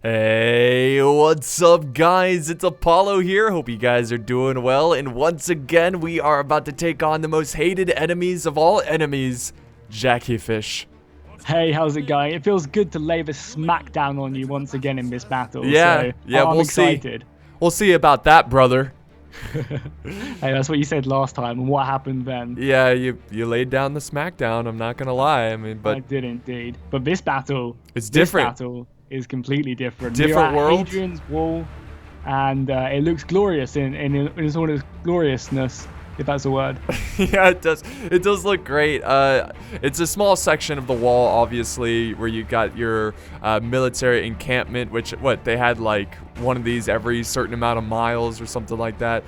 Hey, what's up guys? It's Apollo here. Hope you guys are doing well. And once again, we are about to take on the most hated enemies of all enemies, Jackyfish. Hey, how's it going? It feels good to lay the smackdown on you once again in this battle. Yeah, I'm we'll excited. see. We'll see about that, brother. Hey, that's what you said last time, and what happened then? Yeah, you laid down the smackdown, I'm not gonna lie. I did indeed. But this battle, it's different. This battle is completely different. Different We're at world. Hadrian's wall, and it looks glorious in its all its gloriousness, if that's a word. Yeah, it does. It does look great. It's a small section of the wall, obviously, where you got your military encampment, which they had like one of these every certain amount of miles or something like that.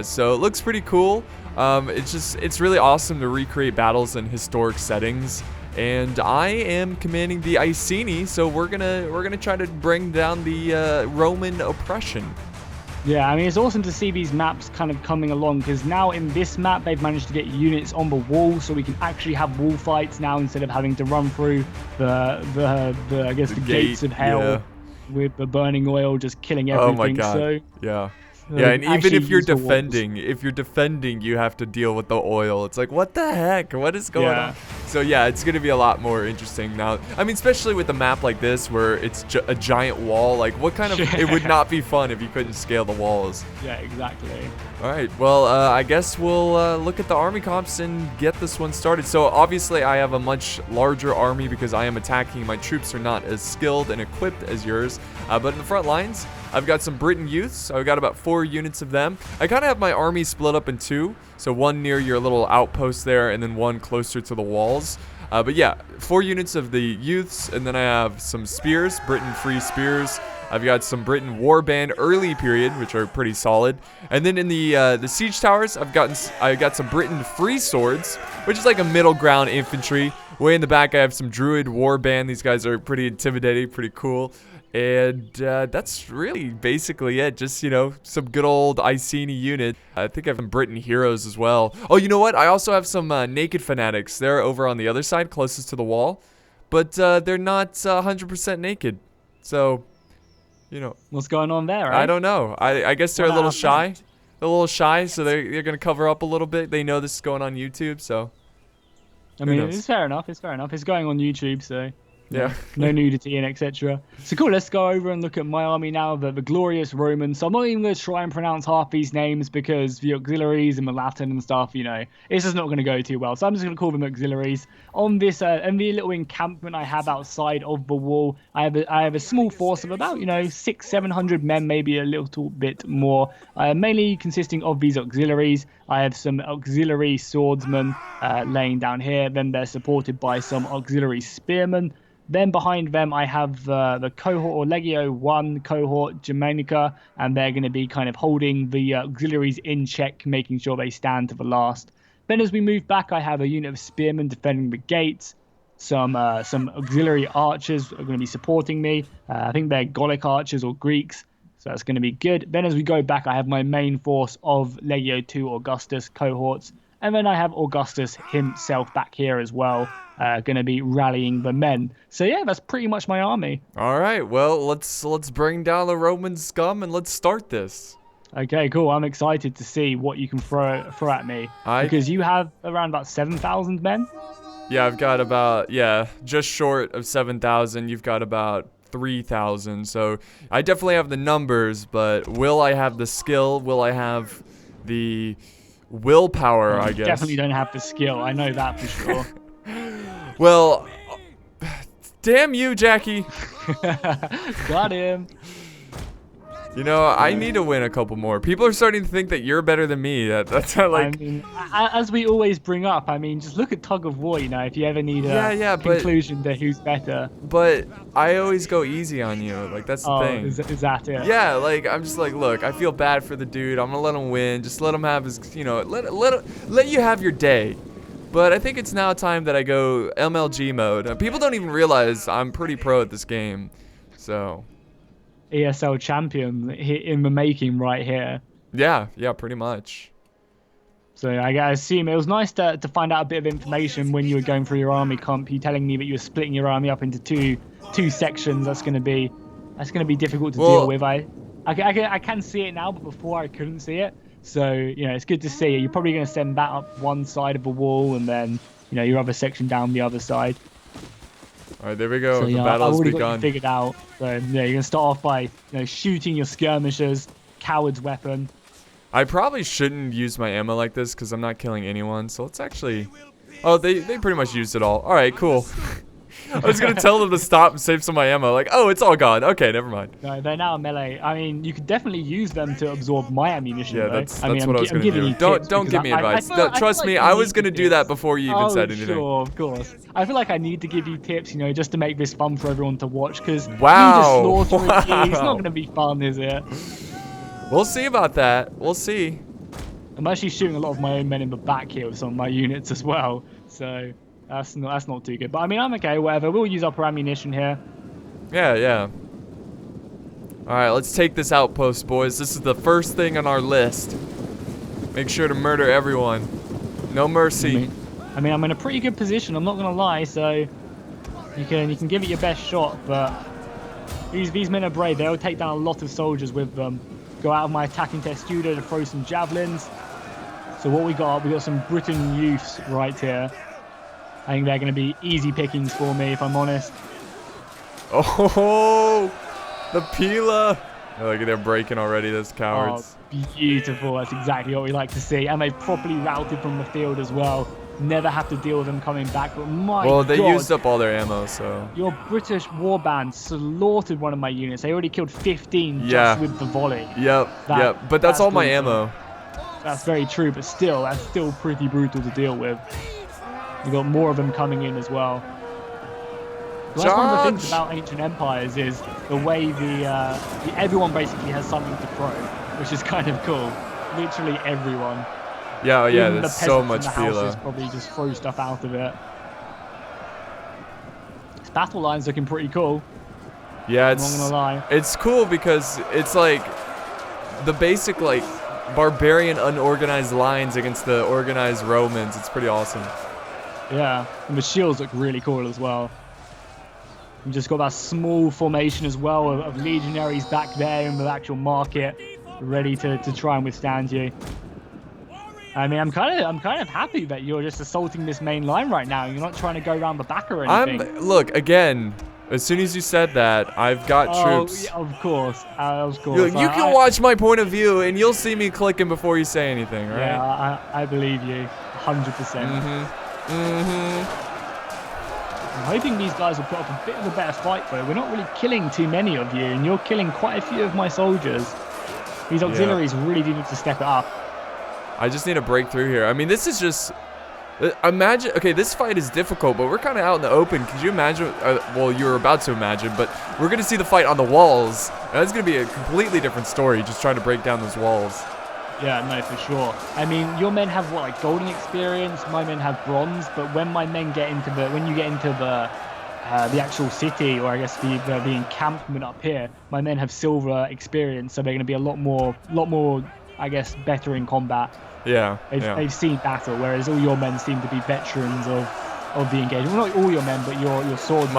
So it looks pretty cool. It's really awesome to recreate battles in historic settings. And I am commanding the Iceni, so we're gonna try to bring down the Roman oppression. Yeah, I mean, it's awesome to see these maps kind of coming along, because now in this map they've managed to get units on the wall, so we can actually have wall fights now instead of having to run through the gates of hell with the burning oil just killing everything. Oh my god. So yeah. Yeah, and even if you're defending, you have to deal with the oil. It's like, what the heck? What is going on? So yeah, it's going to be a lot more interesting now. I mean, especially with a map like this where it's a giant wall. Like, what kind of... It would not be fun if you couldn't scale the walls. Yeah, exactly. All right, well, I guess we'll look at the army comps and get this one started. So obviously I have a much larger army because I am attacking. My troops are not as skilled and equipped as yours. But in the front lines, I've got some Briton youths. I've got about 4 units of them. I kind of have my army split up in 2. So one near your little outpost there and then one closer to the walls. But yeah, 4 units of the youths, and then I have some spears, Briton free spears. I've got some Briton warband early period, which are pretty solid. And then in the siege towers, I got some Briton free swords, which is like a middle ground infantry. Way in the back, I have some Druid warband. These guys are pretty intimidating, pretty cool. And that's really basically it. Just, you know, some good old Iceni unit. I think I have some Briton heroes as well. Oh, you know what? I also have some naked fanatics. They're over on the other side, closest to the wall. But they're not 100% naked. So, you know. What's going on there, right? I don't know. I guess they're a little shy. They're a little shy, so they're going to cover up a little bit. They know this is going on YouTube, so. I mean, it's fair enough. It's fair enough. It's going on YouTube, so. Yeah. No nudity and etc. So cool, let's go over and look at my army now, the glorious Romans. So I'm not even going to try and pronounce half these names because the auxiliaries and the Latin and stuff, you know, it's just not going to go too well. So I'm just going to call them auxiliaries. On this and the little encampment I have outside of the wall, I have a small force of about, you know, 600-700 men, maybe a little bit more, mainly consisting of these auxiliaries. I have some auxiliary swordsmen laying down here. Then they're supported by some auxiliary spearmen. Then behind them, I have the cohort or Legio 1 cohort Germanica, and they're going to be kind of holding the auxiliaries in check, making sure they stand to the last. Then as we move back, I have a unit of spearmen defending the gates. Some auxiliary archers are going to be supporting me. I think they're Gallic archers or Greeks, so that's going to be good. Then as we go back, I have my main force of Legio 2 Augustus cohorts. And then I have Augustus himself back here as well, going to be rallying the men. So yeah, that's pretty much my army. All right, well, let's bring down the Roman scum and let's start this. Okay, cool. I'm excited to see what you can throw at me. Because you have around about 7,000 men? Yeah, I've got about, just short of 7,000. You've got about 3,000. So I definitely have the numbers, but will I have the skill? Will I have the willpower, I guess? Definitely don't have the skill. I know that for sure. Well, damn you, Jackie. Got him. You know, I need to win a couple more. People are starting to think that you're better than me. That's not like... I mean, as we always bring up, I mean, just look at Tug of War, you know, if you ever need a conclusion to who's better. But I always go easy on you. Like, that's the thing. Is that it? Yeah, like, I'm just like, look, I feel bad for the dude. I'm going to let him win. Just let him have his, you know, let you have your day. But I think it's now time that I go MLG mode. People don't even realize I'm pretty pro at this game. So... ESL champion in the making right here. Yeah, pretty much. So I assume it was nice to find out a bit of information when you were going through your army comp. You telling me that you were splitting your army up into two sections. That's going to be That's going to be difficult to Well, deal with. I can see it now, but before I couldn't see it. So, you know, it's good to see. You're probably going to send that up one side of the wall and then, you know, your other section down the other side. All right, there we go. So, The yeah, battle I've has already got you begun. figured out. So, yeah, you're going to start off by, you know, shooting your skirmishers, coward's weapon. I probably shouldn't use my ammo like this because I'm not killing anyone. So let's actually... Oh, they pretty much used it all. All right, cool. I was going to tell them to stop and save some of my ammo. Like, oh, it's all gone. Okay, never mind. No, they're now melee. I mean, you could definitely use them to absorb my ammunition. Yeah, though. that's I mean, what I was I'm going to giving do. you Don't tips give me advice. I feel Trust like me, I I was need going to do tips. that before you even said anything. Sure, of course. I feel like I need to give you tips, you know, just to make this fun for everyone to watch. Because Wow. me just slaughtering you, it's not going to be fun, is it? We'll see about that. We'll see. I'm actually shooting a lot of my own men in the back here with some of my units as well. So that's not too good. But I mean, I'm okay. Whatever. We'll use up our ammunition here. Yeah, yeah. All right, let's take this outpost, boys. This is the first thing on our list. Make sure to murder everyone. No mercy. I mean, I'm in a pretty good position. I'm not gonna lie. So you can give it your best shot. But these men are brave. They'll take down a lot of soldiers with them. Go out of my attacking testudo to throw some javelins. So what we got some Britain youths right here. I think they're going to be easy pickings for me, if I'm honest. Oh, the Pila. Oh, look at they're breaking already, those cowards. Oh, beautiful. That's exactly what we like to see. And they've properly routed from the field as well. Never have to deal with them coming back. But my well, they God, used up all their ammo, so. your British warband slaughtered one of my units. They already killed 15 Yeah. just with the volley. Yep, yep. But that's all my brutal. ammo. That's very true, but still, that's still pretty brutal to deal with. You got more of them coming in as well. Well, that's one of the things about ancient empires is the way everyone basically has something to throw, which is kind of cool. Literally everyone. Yeah, yeah. Even There's the so peasants much in the houses Pila. probably just throw stuff out of it. This battle line's looking pretty cool. Yeah, I'm not gonna lie. it's cool because it's like the basic like barbarian unorganized lines against the organized Romans. It's pretty awesome. Yeah, and the shields look really cool as well. You just got that small formation as well of legionaries back there in the actual market, ready to try and withstand you. I mean, I'm kind of happy that you're just assaulting this main line right now. You're not trying to go around the back or anything. Look again. As soon as you said that, I've got troops. Yeah, of course, You can watch my point of view, and you'll see me clicking before you say anything, right? Yeah, I believe you, 100%. I'm hoping these guys will put up a bit of a better fight, though. We're not really killing too many of you, and you're killing quite a few of my soldiers. These auxiliaries really do need to step it up. I just need to break through here. I mean, this is just... Imagine... Okay, this fight is difficult, but we're kind of out in the open. Could you imagine... well, you were about to imagine, but we're going to see the fight on the walls. And that's going to be a completely different story, just trying to break down those walls. Yeah, no, for sure. I mean, your men have, what, like golden experience? My men have bronze, but when my men get into when you get into the actual city, or I guess the encampment up here, my men have silver experience, so they're going to be a lot more, I guess, better in combat. Yeah, They've seen battle, whereas all your men seem to be veterans of the engagement. Well, not all your men, but your swordsmen.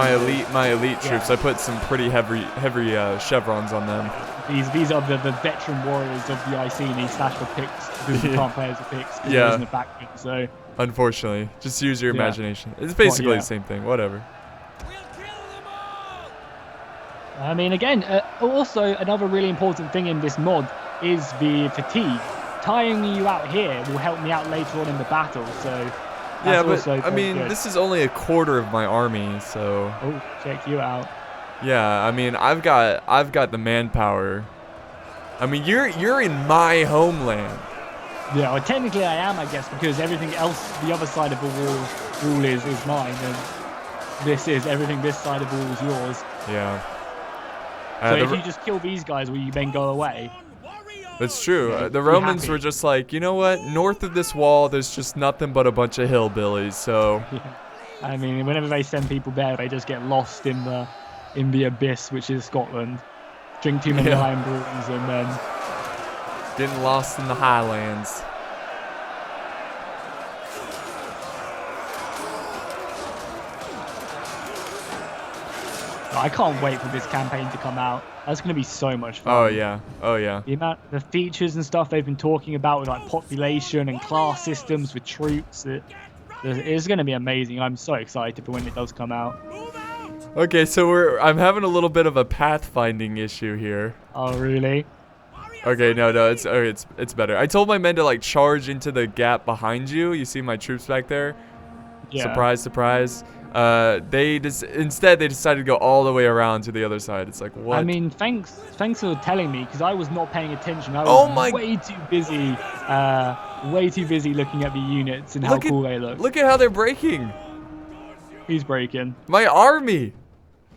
My elite troops. I put some pretty heavy chevrons on them. These are the veteran warriors of the Iceni / the Picts, because we can't play as the Picts because there isn't a backpick. So unfortunately, just use your imagination. It's basically the same thing. Whatever. I mean, again, also another really important thing in this mod is the fatigue. Tying you out here will help me out later on in the battle. So yeah, but I mean, this is only a quarter of my army, so. Oh, check you out. Yeah, I mean, I've got the manpower. I mean, you're in my homeland. Yeah, well, technically I am, I guess, because everything else, the other side of the wall is mine, and this is everything. This side of the wall is yours. Yeah. So if you just kill these guys, will you then go away? That's true. The Romans were just like, you know what? North of this wall, there's just nothing but a bunch of hillbillies. So. Yeah. I mean, whenever they send people there, they just get lost in the abyss, which is Scotland. Drink too many iron brews and then getting lost in the highlands. I can't wait for this campaign to come out. That's going to be so much fun. Oh yeah, oh yeah. The features and stuff they've been talking about with like population and class systems with troops, it's going to be amazing. I'm so excited for when it does come out. Okay, so I'm having a little bit of a pathfinding issue here. Oh really? Okay, no, it's better. I told my men to like charge into the gap behind you. You see my troops back there? Yeah. Surprise, surprise. Instead they decided to go all the way around to the other side. It's like, what? I mean, thanks for telling me, because I was not paying attention. I was way too busy looking at the units and how cool they look. Look at how they're breaking. Who's breaking? My army.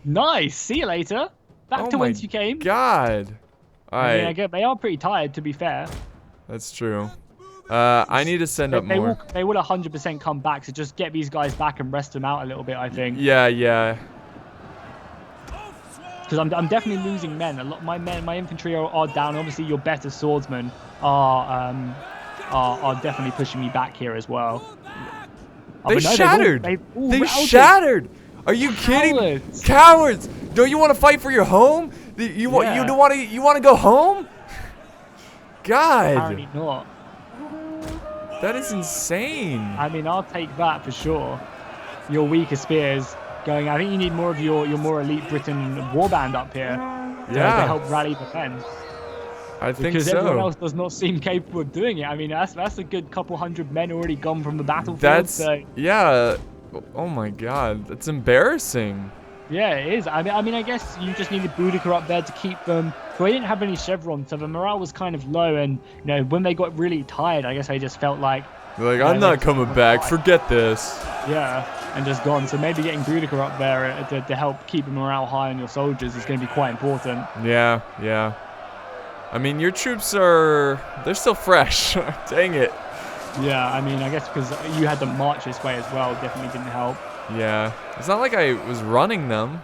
Nice. See you later. Back to whence you came. God. All right. I mean, I get they are pretty tired, to be fair. That's true. I need to send up more. They will 100% come back, so just get these guys back and rest them out a little bit, I think. Yeah, yeah. Because I'm definitely losing men. A lot my infantry are down. Obviously, your better swordsmen are definitely pushing me back here as well. They shattered. They shattered. Are you kidding? Cowards! Don't you want to fight for your home? You want to go home? God. Apparently not. That is insane. I mean, I'll take that for sure. Your weaker spears going. I think you need more of your more elite Britain warband up here to help rally the men. I think because everyone else does not seem capable of doing it. I mean, that's a good couple hundred men already gone from the battlefield. Yeah. Oh my God, that's embarrassing. Yeah, it is. I mean, I guess you just needed Boudica up there to keep them. But they didn't have any chevrons, so the morale was kind of low. And when they got really tired, I guess they just felt like, I'm not coming back. Forget this. Yeah, and just gone. So maybe getting Boudica up there to help keep the morale high on your soldiers is going to be quite important. Yeah, yeah. I mean, your troops they're still fresh. Dang it. Yeah, I mean, I guess because you had to march this way as well, definitely didn't help. Yeah, it's not like I was running them.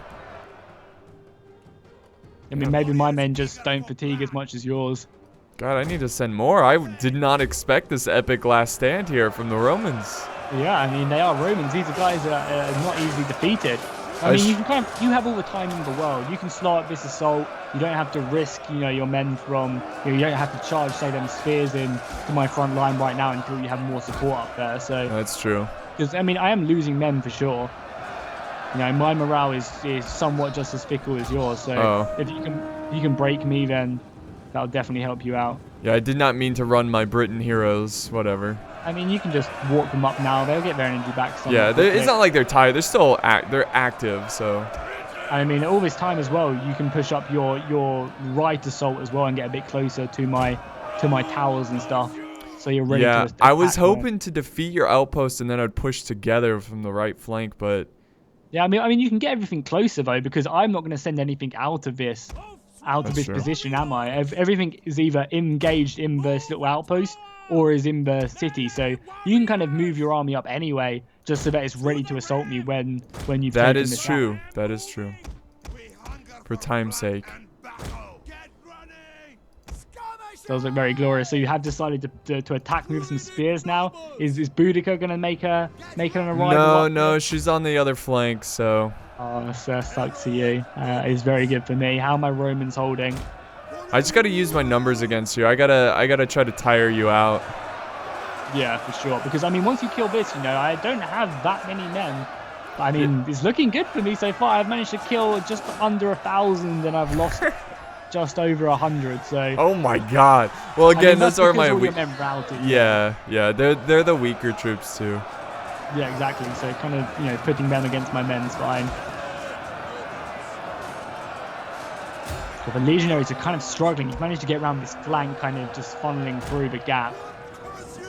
I mean, maybe my men just don't fatigue as much as yours. God, I need to send more. I did not expect this epic last stand here from the Romans. Yeah, I mean, they are Romans. These are guys that are not easily defeated. I mean, you have all the time in the world. You can slow up this assault. You don't have to risk, your men from, you don't have to charge, say, them spears in to my front line right now until you have more support up there. So that's true. Because I mean, I am losing men for sure. My morale is somewhat just as fickle as yours. So if you can break me, then that'll definitely help you out. Yeah, I did not mean to run my Britain heroes. Whatever. I mean, you can just walk them up now. They'll get their energy back. Yeah, it's not like they're tired. They're still they're active. So. I mean, all this time as well, you can push up your right assault as well and get a bit closer to my towers and stuff. So you're ready to attack. I was hoping to defeat your outpost and then I'd push together from the right flank, but. Yeah, I mean, you can get everything closer though, because I'm not going to send anything out of this position, am I? Everything is either engaged in this little outpost or is in the city, so you can kind of move your army up anyway, just so that it's ready to assault me when you've taken this true. That is true. For time's sake. Those look very glorious. So you have decided to attack me with some spears now. Is Boudica gonna make an arrival? No, she's on the other flank, so. Oh, that sucks for you. It's very good for me. How are my Romans holding? I just gotta use my numbers against you. I gotta try to tire you out. Yeah, for sure. Because I mean, once you kill this, I don't have that many men. I mean, it's looking good for me so far. I've managed to kill just under 1,000, and I've lost just over 100. So. Oh my God. Well, again, those are my weak. Yeah, they're the weaker troops too. Yeah, exactly. So kind of putting them against my men's fine. So the legionaries are kind of struggling. You've managed to get around this flank, kind of just funneling through the gap.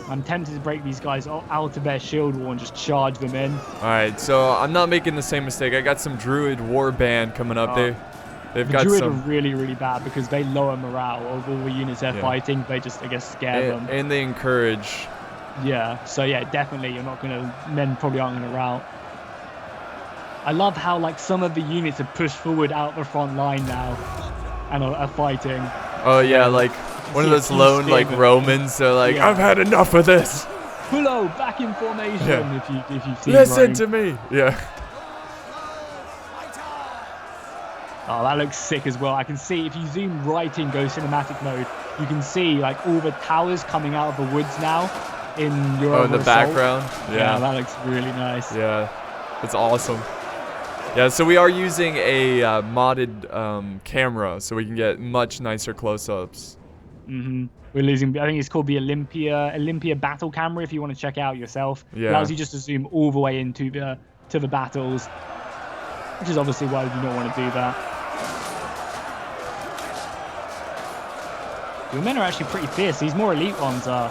I'm tempted to break these guys out of their shield wall and just charge them in. Alright, so I'm not making the same mistake. I got some Druid warband coming up there. They've got Druid some. are really, really bad because they lower morale of all the units they're fighting. They just, I guess, scare them. And they encourage. Yeah, so yeah, definitely men probably aren't going to rout. I love how like some of the units are pushed forward out the front line now and are fighting. Oh yeah, like one of those lone like Romans. They're like, I've had enough of this. Pullo, back in formation. Yeah. If you've seen Listen Rome. to me. Yeah. Oh, that looks sick as well. I can see if you zoom right in, go cinematic mode, you can see like all the towers coming out of the woods now in your in the background. Yeah, that looks really nice. Yeah, it's awesome. Yeah, so we are using a modded camera, so we can get much nicer close-ups. We're losing. I think it's called the Olympia battle camera. If you want to check it out yourself, yeah. Allows you just to zoom all the way into the battles, which is obviously why you don't want to do that. Your men are actually pretty fierce. These more elite ones are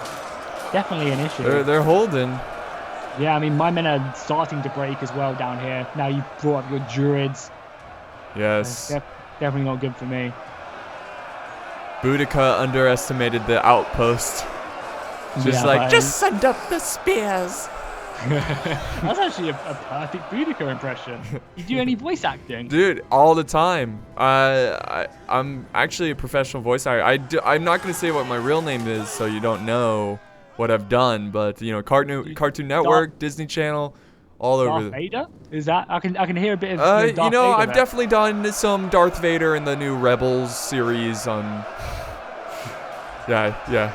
definitely an issue. They're holding. Yeah, I mean, my men are starting to break as well down here. Now you brought up your druids. Yes. Definitely not good for me. Boudica underestimated the outpost. Just send up the spears. That's actually a perfect Boudica impression. You do any voice acting? Dude, all the time. I'm actually a professional voice actor. I'm not going to say what my real name is so you don't know what I've done, but you know, Cartoon Network, Disney Channel, all over. Darth Vader? Is that I can hear a bit of Darth you know, Vader I've there. definitely done some Darth Vader in the new Rebels series on yeah.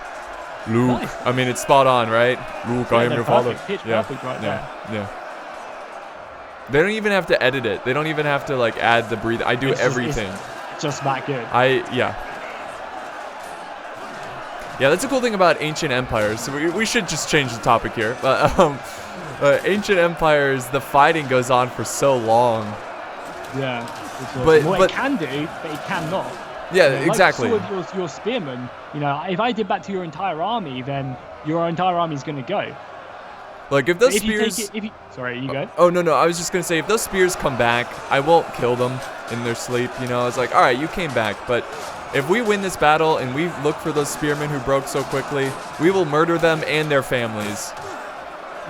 Luke. Nice. I mean, it's spot on, right? Luke, I am your father. Pitch perfect right there. Yeah. They don't even have to edit it. They don't even have to like add the breathe. I do everything. It's just that good. Yeah, that's a cool thing about ancient empires. So we should just change the topic here. But ancient empires, the fighting goes on for so long. Yeah. But it can do, but it cannot. Yeah, exactly. Like with your spearmen, you know, if I did that to your entire army, then your entire army is going to go. Like if those spears. Sorry, you go. Oh no, I was just gonna say if those spears come back, I won't kill them in their sleep. You know, it's like, all right, you came back, but if we win this battle and we look for those spearmen who broke so quickly, we will murder them and their families.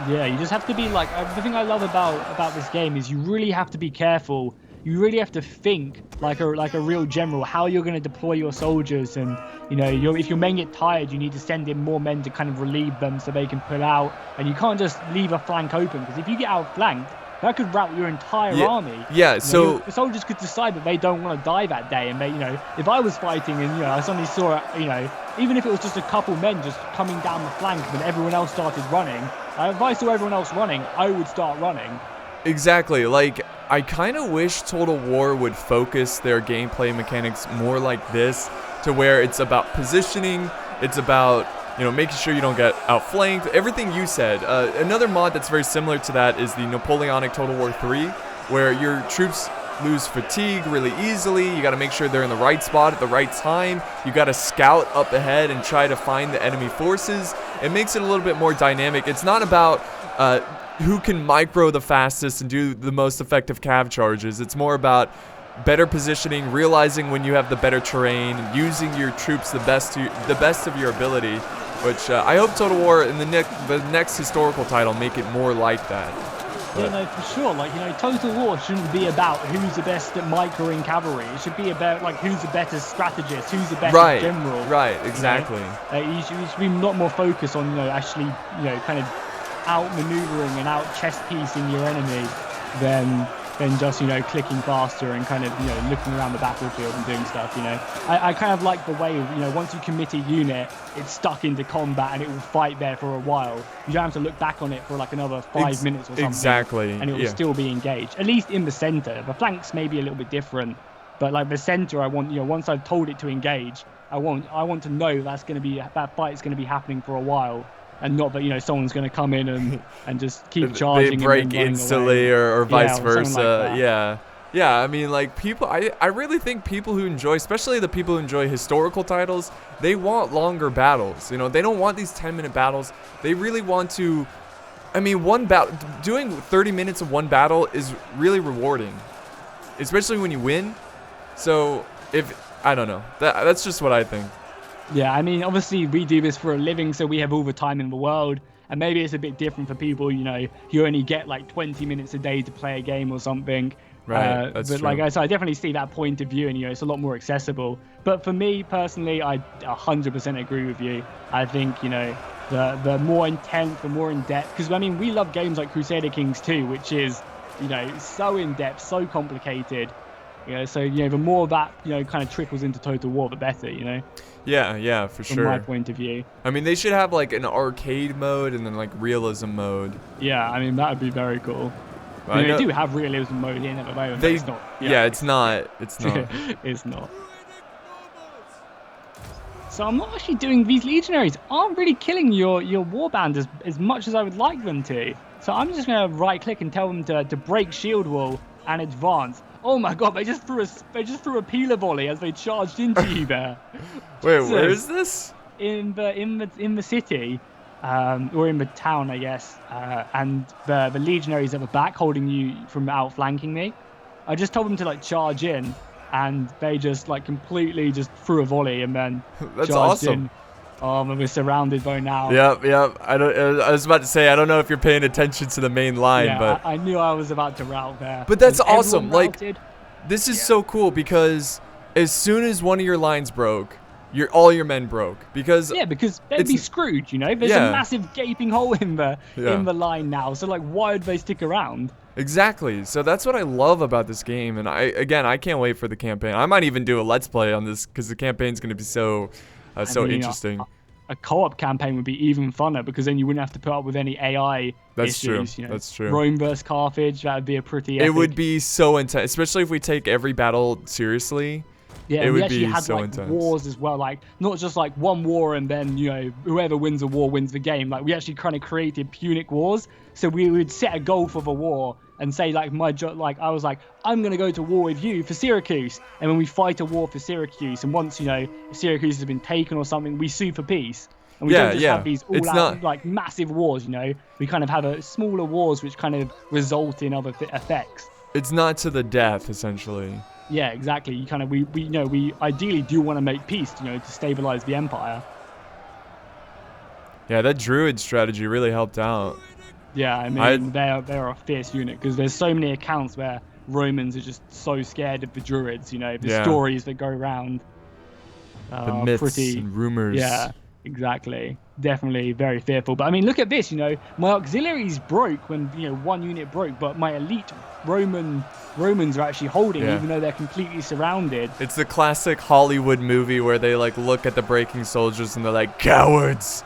Yeah, you just have to be like. The thing I love about this game is you really have to be careful. You really have to think like a real general how you're going to deploy your soldiers, and you know, if your men get tired, you need to send in more men to kind of relieve them so they can pull out, and you can't just leave a flank open, because if you get outflanked, that could rout your entire army. Yeah, so the soldiers could decide that they don't want to die that day, and they, you know, if I was fighting and you know I suddenly saw, you know, even if it was just a couple men just coming down the flank when everyone else started running, if I saw everyone else running, I would start running. Exactly. Like, I kind of wish Total War would focus their gameplay mechanics more like this, to where it's about positioning, it's about, you know, making sure you don't get outflanked, everything you said. Another mod that's very similar to that is the Napoleonic Total War 3, where your troops lose fatigue really easily. You got to make sure they're in the right spot at the right time. You got to scout up ahead and try to find the enemy forces. It makes it a little bit more dynamic. It's not about who can micro the fastest and do the most effective cav charges. It's more about better positioning, realizing when you have the better terrain, using your troops the best of your ability. Which I hope Total War in the next historical title make it more like that. Yeah, no, for sure. Like, you know, Total War shouldn't be about who's the best at microing cavalry. It should be about like who's the better strategist, who's the best general. Right, exactly. You know? You should be a lot more focused on, you know, actually, you know, kind of outmaneuvering and out chess piecing your enemy than just, you know, clicking faster and kind of, you know, looking around the battlefield and doing stuff. You know, I kind of like the way, you know, once you commit a unit, it's stuck into combat and it will fight there for a while. You don't have to look back on it for like another 5 minutes or something. Exactly. And it will still be engaged, at least in the center. The flanks may be a little bit different, but like the center, I want, you know, once I've told it to engage, I want to know that fight's going to be happening for a while. And not that, you know, someone's going to come in and just keep charging. They break instantly or vice versa. Like yeah. I mean, like, people, I really think people who enjoy, especially the people who enjoy historical titles, they want longer battles. You know, they don't want these 10-minute battles. They really want to, I mean, one battle, doing 30 minutes of one battle is really rewarding, especially when you win. So I don't know, that's just what I think. Yeah, I mean, obviously we do this for a living, so we have all the time in the world. And maybe it's a bit different for people, you know, you only get like 20 minutes a day to play a game or something. Right, that's but true. like I said, I definitely see that point of view, and, you know, it's a lot more accessible. But for me personally, I 100% agree with you. I think, you know, the more intense, the more in-depth, because I mean, we love games like Crusader Kings 2, which is, you know, so in-depth, so complicated. You know, so the more that kind of trickles into Total War, the better. Yeah, for From sure. my point of view. I mean, they should have like an arcade mode and then like realism mode. Yeah, I mean that would be very cool. I mean, they do have realism mode in at the moment. But it's not. Yeah, it's not. It's not. It's not. So I'm not actually doing these legionaries aren't really killing your warband as much as I would like them to. So I'm just gonna right click and tell them to break shield wall and advance. Oh my god, they just threw a peeler volley as they charged into you there. Wait, where is this? In the city, or in the town, I guess. And the legionaries at the back holding you from outflanking me. I just told them to like charge in, and they just like completely just threw a volley and then That's charged awesome. in. Oh, and we're surrounded by now. Yep. I was about to say, I don't know if you're paying attention to the main line, Yeah, but I knew I was about to rout there. But that's Everyone awesome. Like, routed. this is so cool because as soon as one of your lines broke, all your men broke because because they'd be screwed. There's a massive gaping hole in the line now. So like, why would they stick around? Exactly. So that's what I love about this game, and I can't wait for the campaign. I might even do a let's play on this because the campaign's going to be so interesting. A co-op campaign would be even funner because then you wouldn't have to put up with any AI issues. True. That's true. Rome versus Carthage, that would be a pretty epic. It would be so intense, especially if we take every battle seriously. Yeah, it we would actually be had so like intense. wars as well, like not just like one war and then whoever wins the war wins the game. Like we actually kind of created Punic wars, so we would set a goal for the war and say like I was like, I'm gonna go to war with you for Syracuse, and when we fight a war for Syracuse, and once Syracuse has been taken or something, we sue for peace. And we don't just have these all-out like massive wars, We kind of have a smaller wars which kind of result in other effects. It's not to the death, essentially. Yeah, exactly. You kind of we ideally do want to make peace, to stabilize the empire. Yeah, that druid strategy really helped out. Yeah, I mean they're a fierce unit because there's so many accounts where Romans are just so scared of the druids. The stories that go around. The myths and rumors. Yeah, exactly. Definitely very fearful. But I mean, look at this. My auxiliaries broke when one unit broke, but my elite Romans are actually holding, even though they're completely surrounded. It's the classic Hollywood movie where they like look at the breaking soldiers and they're like, cowards,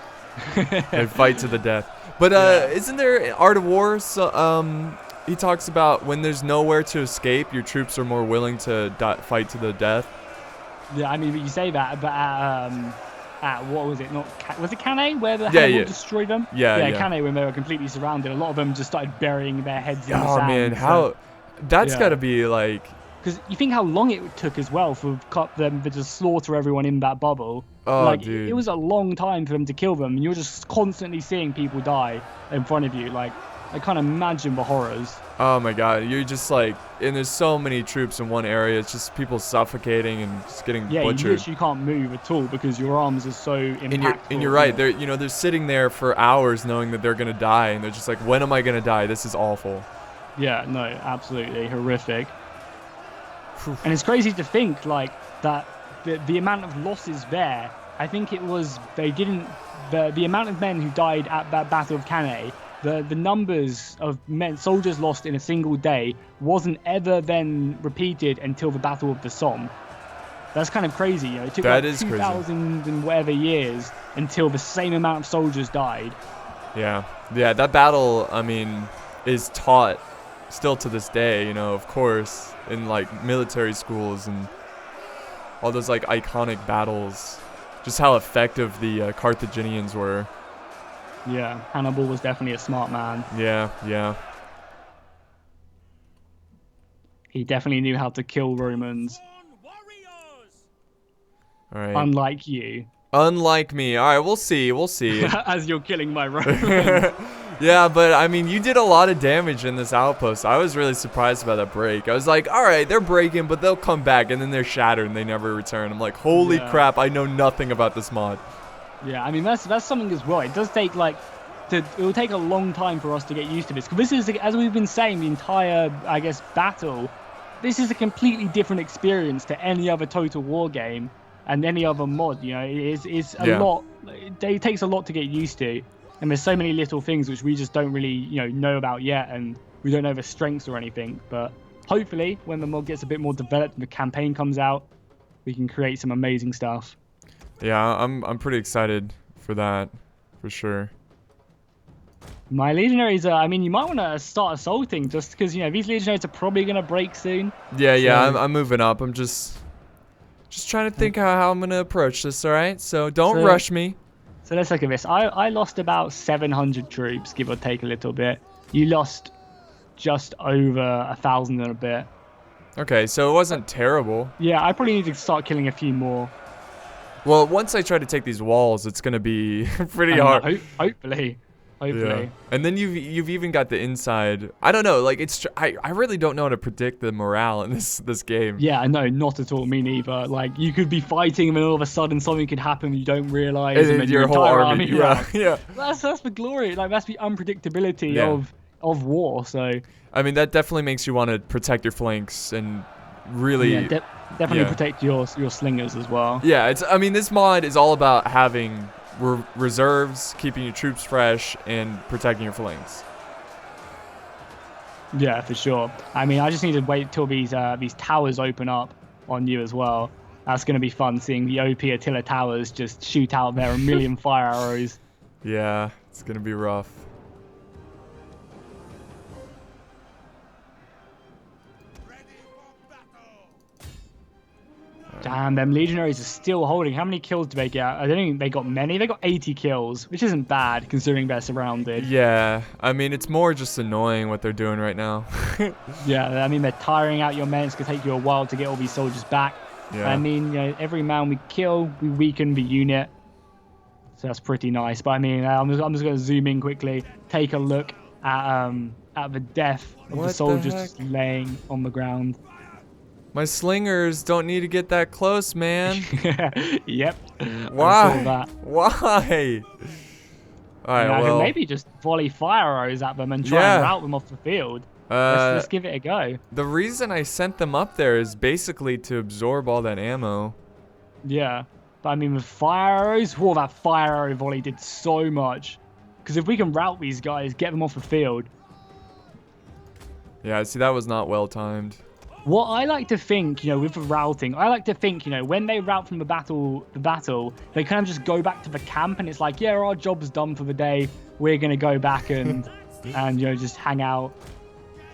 and fight to the death. But isn't there Art of War? So, he talks about when there's nowhere to escape, your troops are more willing to fight to the death. Yeah, I mean, you say that, but what was it? Was it Cannae where the Hannibal destroyed them? Yeah. Cannae, when they were completely surrounded, a lot of them just started burying their heads in the sand. Oh man, that's got to be like. Because you think how long it took as well for them to just slaughter everyone in that bubble. Oh, dude. It was a long time for them to kill them, and you're just constantly seeing people die in front of you. Like, I can't imagine the horrors. Oh my god, you're just like, and there's so many troops in one area, it's just people suffocating and just getting butchered. Yeah, you literally can't move at all because your arms are so impactful. And you're right, they're sitting there for hours knowing that they're gonna die, and they're just like, when am I gonna die? This is awful. Yeah, no, absolutely horrific. And it's crazy to think like that the amount of losses there. I think it was the amount of men who died at that Battle of Cannae. The numbers of soldiers lost in a single day wasn't ever then repeated until the Battle of the Somme. That's kind of crazy. It took 2,000 and whatever years until the same amount of soldiers died. Yeah, that battle, I mean, is taught still to this day, of course, in like military schools and all those like iconic battles. Just how effective the Carthaginians were. Yeah, Hannibal was definitely a smart man. Yeah. He definitely knew how to kill Romans. All right. Unlike you. Unlike me. All right, we'll see. As you're killing my Romans. Yeah, but I mean, you did a lot of damage in this outpost. I was really surprised by that break. I was like, all right, they're breaking, but they'll come back, and then they're shattered, and they never return. I'm like, holy crap, I know nothing about this mod. Yeah, I mean, that's something as well. It does take, it will take a long time for us to get used to this. Because this is, as we've been saying, the entire, I guess, battle, this is a completely different experience to any other Total War game and any other mod. It's a lot. It takes a lot to get used to. And there's so many little things which we just don't really, know about yet, and we don't know the strengths or anything. But hopefully, when the mod gets a bit more developed and the campaign comes out, we can create some amazing stuff. Yeah, I'm pretty excited for that, for sure. My legionaries are, I mean, you might want to start assaulting just because, you know, these legionaries are probably going to break soon. Yeah, I'm moving up. I'm just trying to think how I'm going to approach this, all right? So don't rush me. So let's look at this. I lost about 700 troops, give or take a little bit. You lost just over 1,000 and a bit. Okay, so it wasn't terrible. Yeah, I probably need to start killing a few more. Well, once I try to take these walls, it's going to be pretty hard. Hopefully. Yeah. And then you've even got the inside. I don't know, like I really don't know how to predict the morale in this game. Yeah, no, not at all. Me neither. Like you could be fighting and then all of a sudden something could happen you don't realize, and then your whole army yeah. That's the glory. Like that's the unpredictability of war. So I mean, that definitely makes you want to protect your flanks and really definitely protect your slingers as well. Yeah, I mean, this mod is all about having reserves, keeping your troops fresh, and protecting your flanks. Yeah, for sure. I mean, I just need to wait till these towers open up on you as well. That's going to be fun, seeing the OP Attila towers just shoot out there a million fire arrows. Yeah, it's going to be rough. Damn, them legionaries are still holding. How many kills do they get? I don't think they got many. They got 80 kills, which isn't bad considering they're surrounded. Yeah, I mean, it's more just annoying what they're doing right now. Yeah, I mean, they're tiring out your men. It's going to take you a while to get all these soldiers back. Yeah. I mean, you know, every man we kill, we weaken the unit. So that's pretty nice. But I mean, I'm just going to zoom in quickly, take a look at the death of the soldiers just laying on the ground. My slingers don't need to get that close, man. Yep. Why? Why? All right, well, maybe just volley fire arrows at them and try and route them off the field. Let's give it a go. The reason I sent them up there is basically to absorb all that ammo. Yeah, but I mean, with fire arrows, that fire arrow volley did so much. Because if we can route these guys, get them off the field. Yeah, see, that was not well timed. What I like to think, you know, with the routing, I like to think, you know, when they route from the battle, they kind of just go back to the camp and it's like, yeah, our job's done for the day. We're going to go back and you know, just hang out.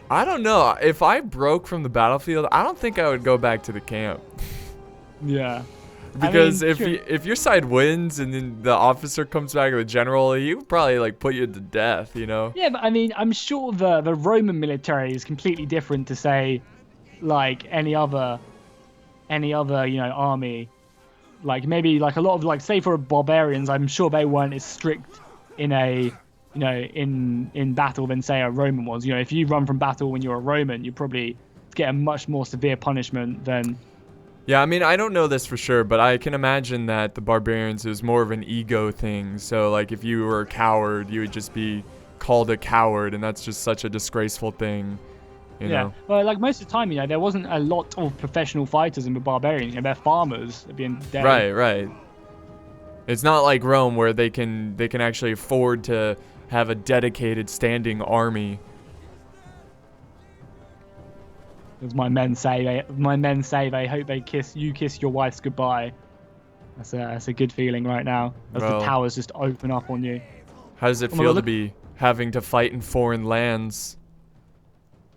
I don't know. If I broke from the battlefield, I don't think I would go back to the camp. Yeah. Because I mean, if your side wins and then the officer comes back, the general, he would probably like put you to death, you know? Yeah, but I mean, I'm sure the Roman military is completely different to say, like any other you know, army. Like maybe like a lot of like, say for barbarians, I'm sure they weren't as strict in a, you know, in battle than say a Roman was. You know, if you run from battle when you're a Roman, you probably get a much more severe punishment than. Yeah, I mean, I don't know this for sure, but I can imagine that the barbarians is more of an ego thing. So like if you were a coward, you would just be called a coward, and that's just such a disgraceful thing. You know? Well, like most of the time, you know, there wasn't a lot of professional fighters in the barbarians. You know, they're farmers at the end of the day. Right. It's not like Rome where they can actually afford to have a dedicated standing army. As my men say they hope you kiss your wife's goodbye. That's a good feeling right now as the towers just open up on you. How does it feel to be having to fight in foreign lands?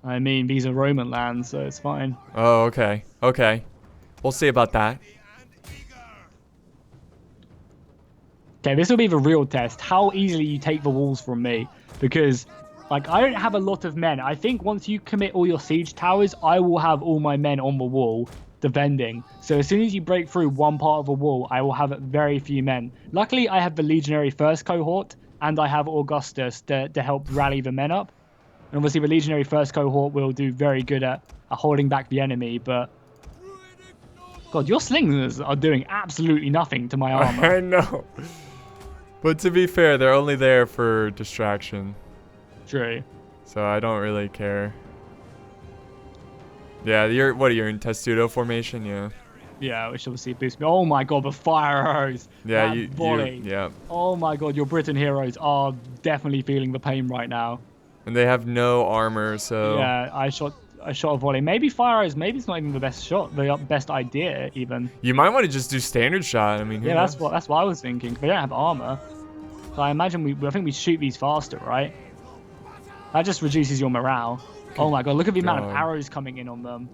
I mean, these are Roman lands, so it's fine. Oh, okay. We'll see about that. Okay, this will be the real test. How easily you take the walls from me. Because, like, I don't have a lot of men. I think once you commit all your siege towers, I will have all my men on the wall defending. So as soon as you break through one part of the wall, I will have very few men. Luckily, I have the Legionary First Cohort, and I have Augustus to help rally the men up. And obviously the Legionary First Cohort will do very good at holding back the enemy, but... God, your slingers are doing absolutely nothing to my armor. I know. But to be fair, they're only there for distraction. True. So I don't really care. Yeah, you're in testudo formation? Yeah. Yeah, which obviously boosts me. Oh my god, the fire arrows. Yeah, yeah. Oh my god, your Britain heroes are definitely feeling the pain right now. And they have no armor, so... Yeah, I shot a shot of volley. Maybe fire arrows. Maybe it's not even the best shot, the best idea even. You might want to just do standard shot. I mean, yeah, that's what I was thinking. They don't have armor, so I imagine I think we shoot these faster, right? That just reduces your morale. Oh my god, look at the amount of arrows coming in on them.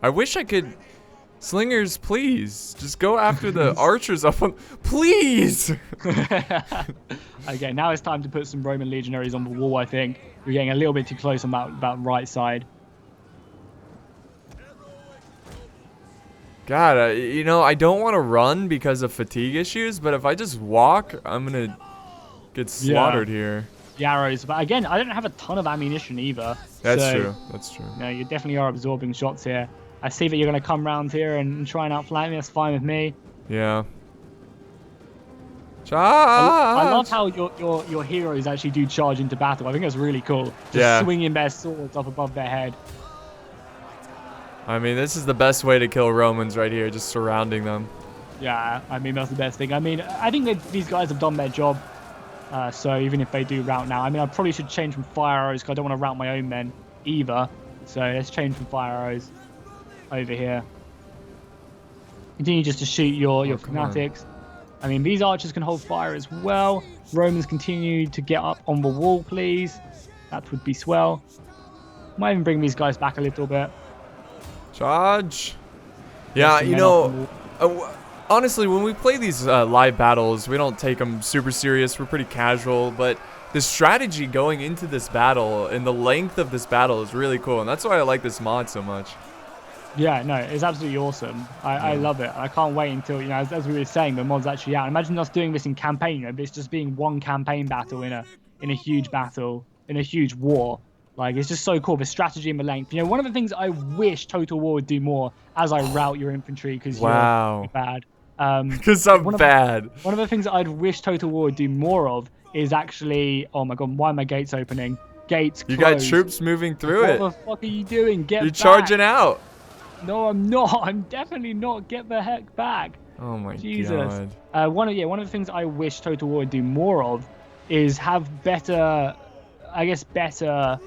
I wish I could. Slingers, please. Just go after the archers up on. Please! Okay, now it's time to put some Roman legionaries on the wall, I think. You're getting a little bit too close on that right side. God, you know, I don't want to run because of fatigue issues, but if I just walk, I'm going to get slaughtered here. The arrows, but again, I don't have a ton of ammunition either. That's true. That's true. No, you definitely are absorbing shots here. I see that you're going to come around here and try and outflank me. That's fine with me. Yeah. Charge! I love how your heroes actually do charge into battle. I think that's really cool. Just swinging their swords up above their head. I mean, this is the best way to kill Romans right here, just surrounding them. Yeah, I mean, that's the best thing. I mean, I think that these guys have done their job. So even if they do rout now, I mean, I probably should change from fire arrows because I don't want to rout my own men either. So let's change from fire arrows over here. Continue just to shoot your fanatics. I mean, these archers can hold fire as well. Romans continue to get up on the wall, please. That would be swell. Might even bring these guys back a little bit. Charge! Yeah, you know, honestly, when we play these live battles, we don't take them super serious. We're pretty casual, but the strategy going into this battle and the length of this battle is really cool, and that's why I like this mod so much. Yeah, no, it's absolutely awesome. I love it. I can't wait until, you know, as we were saying, the mod's actually out. Imagine us doing this in campaign, you know, but it's just being one campaign battle in a huge battle, in a huge war. Like, it's just so cool, the strategy and the length. You know, one of the things I wish Total War would do more as I rout your infantry because you're bad. Because I'm bad. One of the things I'd wish Total War would do more of is actually, oh my god, why are my gates opening? Gates closed. You got troops moving through it. What the fuck are you doing? Get You're back. charging out. No, I'm not. I'm definitely not. Get the heck back. Oh my Jesus. god. One of the things I wish Total War would do more of is have better, I guess, better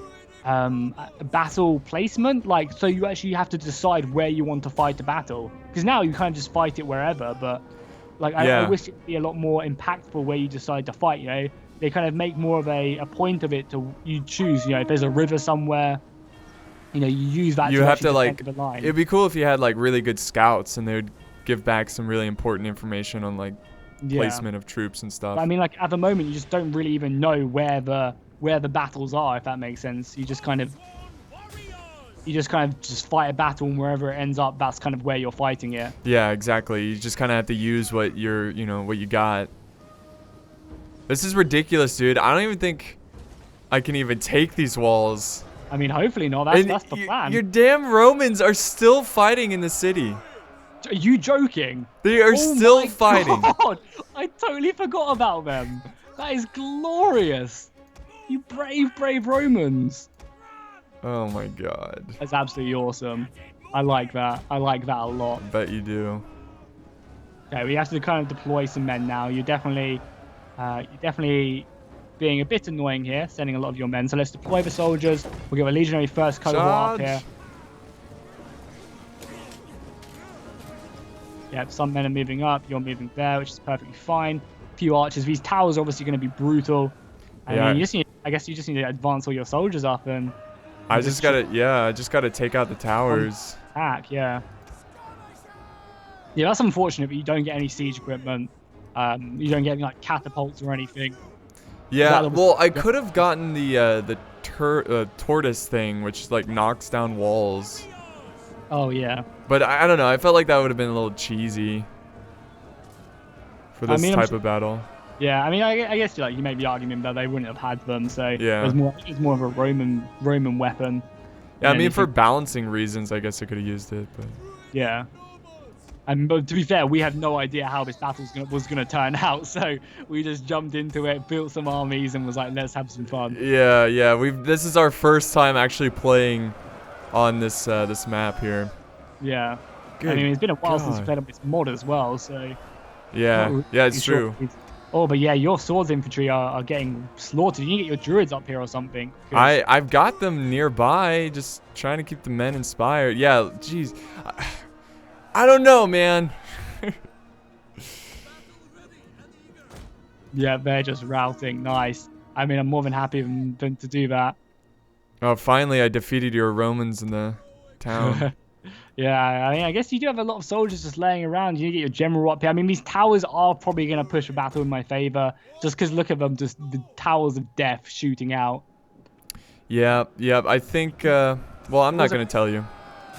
battle placement. Like, so you actually have to decide where you want to fight a battle. Because now you kind of just fight it wherever. But like, I wish it'd be a lot more impactful where you decide to fight. You know, they kind of make more of a point of it to you choose. You know, if there's a river somewhere. You know, you use that. You have to like. The line. It'd be cool if you had like really good scouts, and they would give back some really important information on like placement of troops and stuff. But, I mean, like at the moment, you just don't really even know where the battles are, if that makes sense. You just kind of just fight a battle, and wherever it ends up, that's kind of where you're fighting it. Yeah, exactly. You just kind of have to use what what you got. This is ridiculous, dude. I don't even think I can even take these walls. I mean, hopefully not. That's the plan. Your damn Romans are still fighting in the city. Are you joking? They are still fighting. God, I totally forgot about them. That is glorious. You brave, brave Romans. Oh my god. That's absolutely awesome. I like that. I like that a lot. I bet you do. Okay, we have to kind of deploy some men now. You're definitely being a bit annoying here, sending a lot of your men. So let's deploy the soldiers. We'll give a legionary first cohort up here. Yep, some men are moving up. You're moving there, which is perfectly fine. A few archers. These towers are obviously going to be brutal. I mean, I guess you just need to advance all your soldiers up and. I just gotta take out the towers. Attack, yeah. Yeah, that's unfortunate, but you don't get any siege equipment. You don't get like catapults or anything. Yeah, well, I could have gotten the tortoise thing, which like knocks down walls. Oh yeah. But I don't know. I felt like that would have been a little cheesy for this type of battle. Yeah, I mean, I guess like you made the argument that they wouldn't have had them, so yeah, it was more of a Roman weapon. Yeah, I mean, for balancing reasons, I guess I could have used it, but yeah. But to be fair, we had no idea how this battle was gonna turn out, so we just jumped into it, built some armies, and was like, let's have some fun. Yeah. This is our first time actually playing on this this map here. Yeah. Good I mean, it's been a while since we played on this mod as well, so. Yeah, it's true. Oh, but yeah, your swords infantry are getting slaughtered. You need to get your druids up here or something. I've got them nearby, just trying to keep the men inspired. Yeah, jeez. I don't know, man. Yeah, they're just routing. Nice. I mean, I'm more than happy than to do that. Oh, finally I defeated your Romans in the town. Yeah, I mean, I guess you do have a lot of soldiers just laying around. You need to get your general up here. I mean, these towers are probably going to push a battle in my favor, just because look at them, just the towers of death shooting out. Yeah, I think, well, I'm not going to tell you.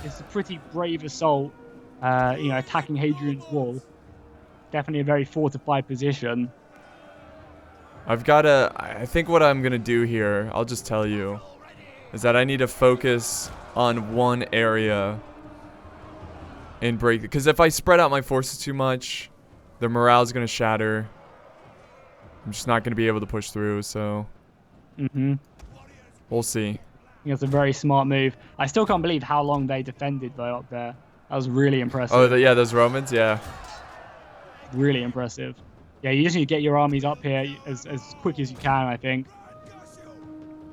It's a pretty brave assault, you know, attacking Hadrian's wall. Definitely a very fortified position. I think what I'm going to do here, I'll just tell you, is that I need to focus on one area and break, because if I spread out my forces too much, their morale is going to shatter. I'm just not going to be able to push through, so we'll see. I think that's a very smart move. I still can't believe how long they defended though up there. That was really impressive. Oh, yeah, those Romans, yeah. Really impressive. Yeah, you just need to get your armies up here as quick as you can, I think.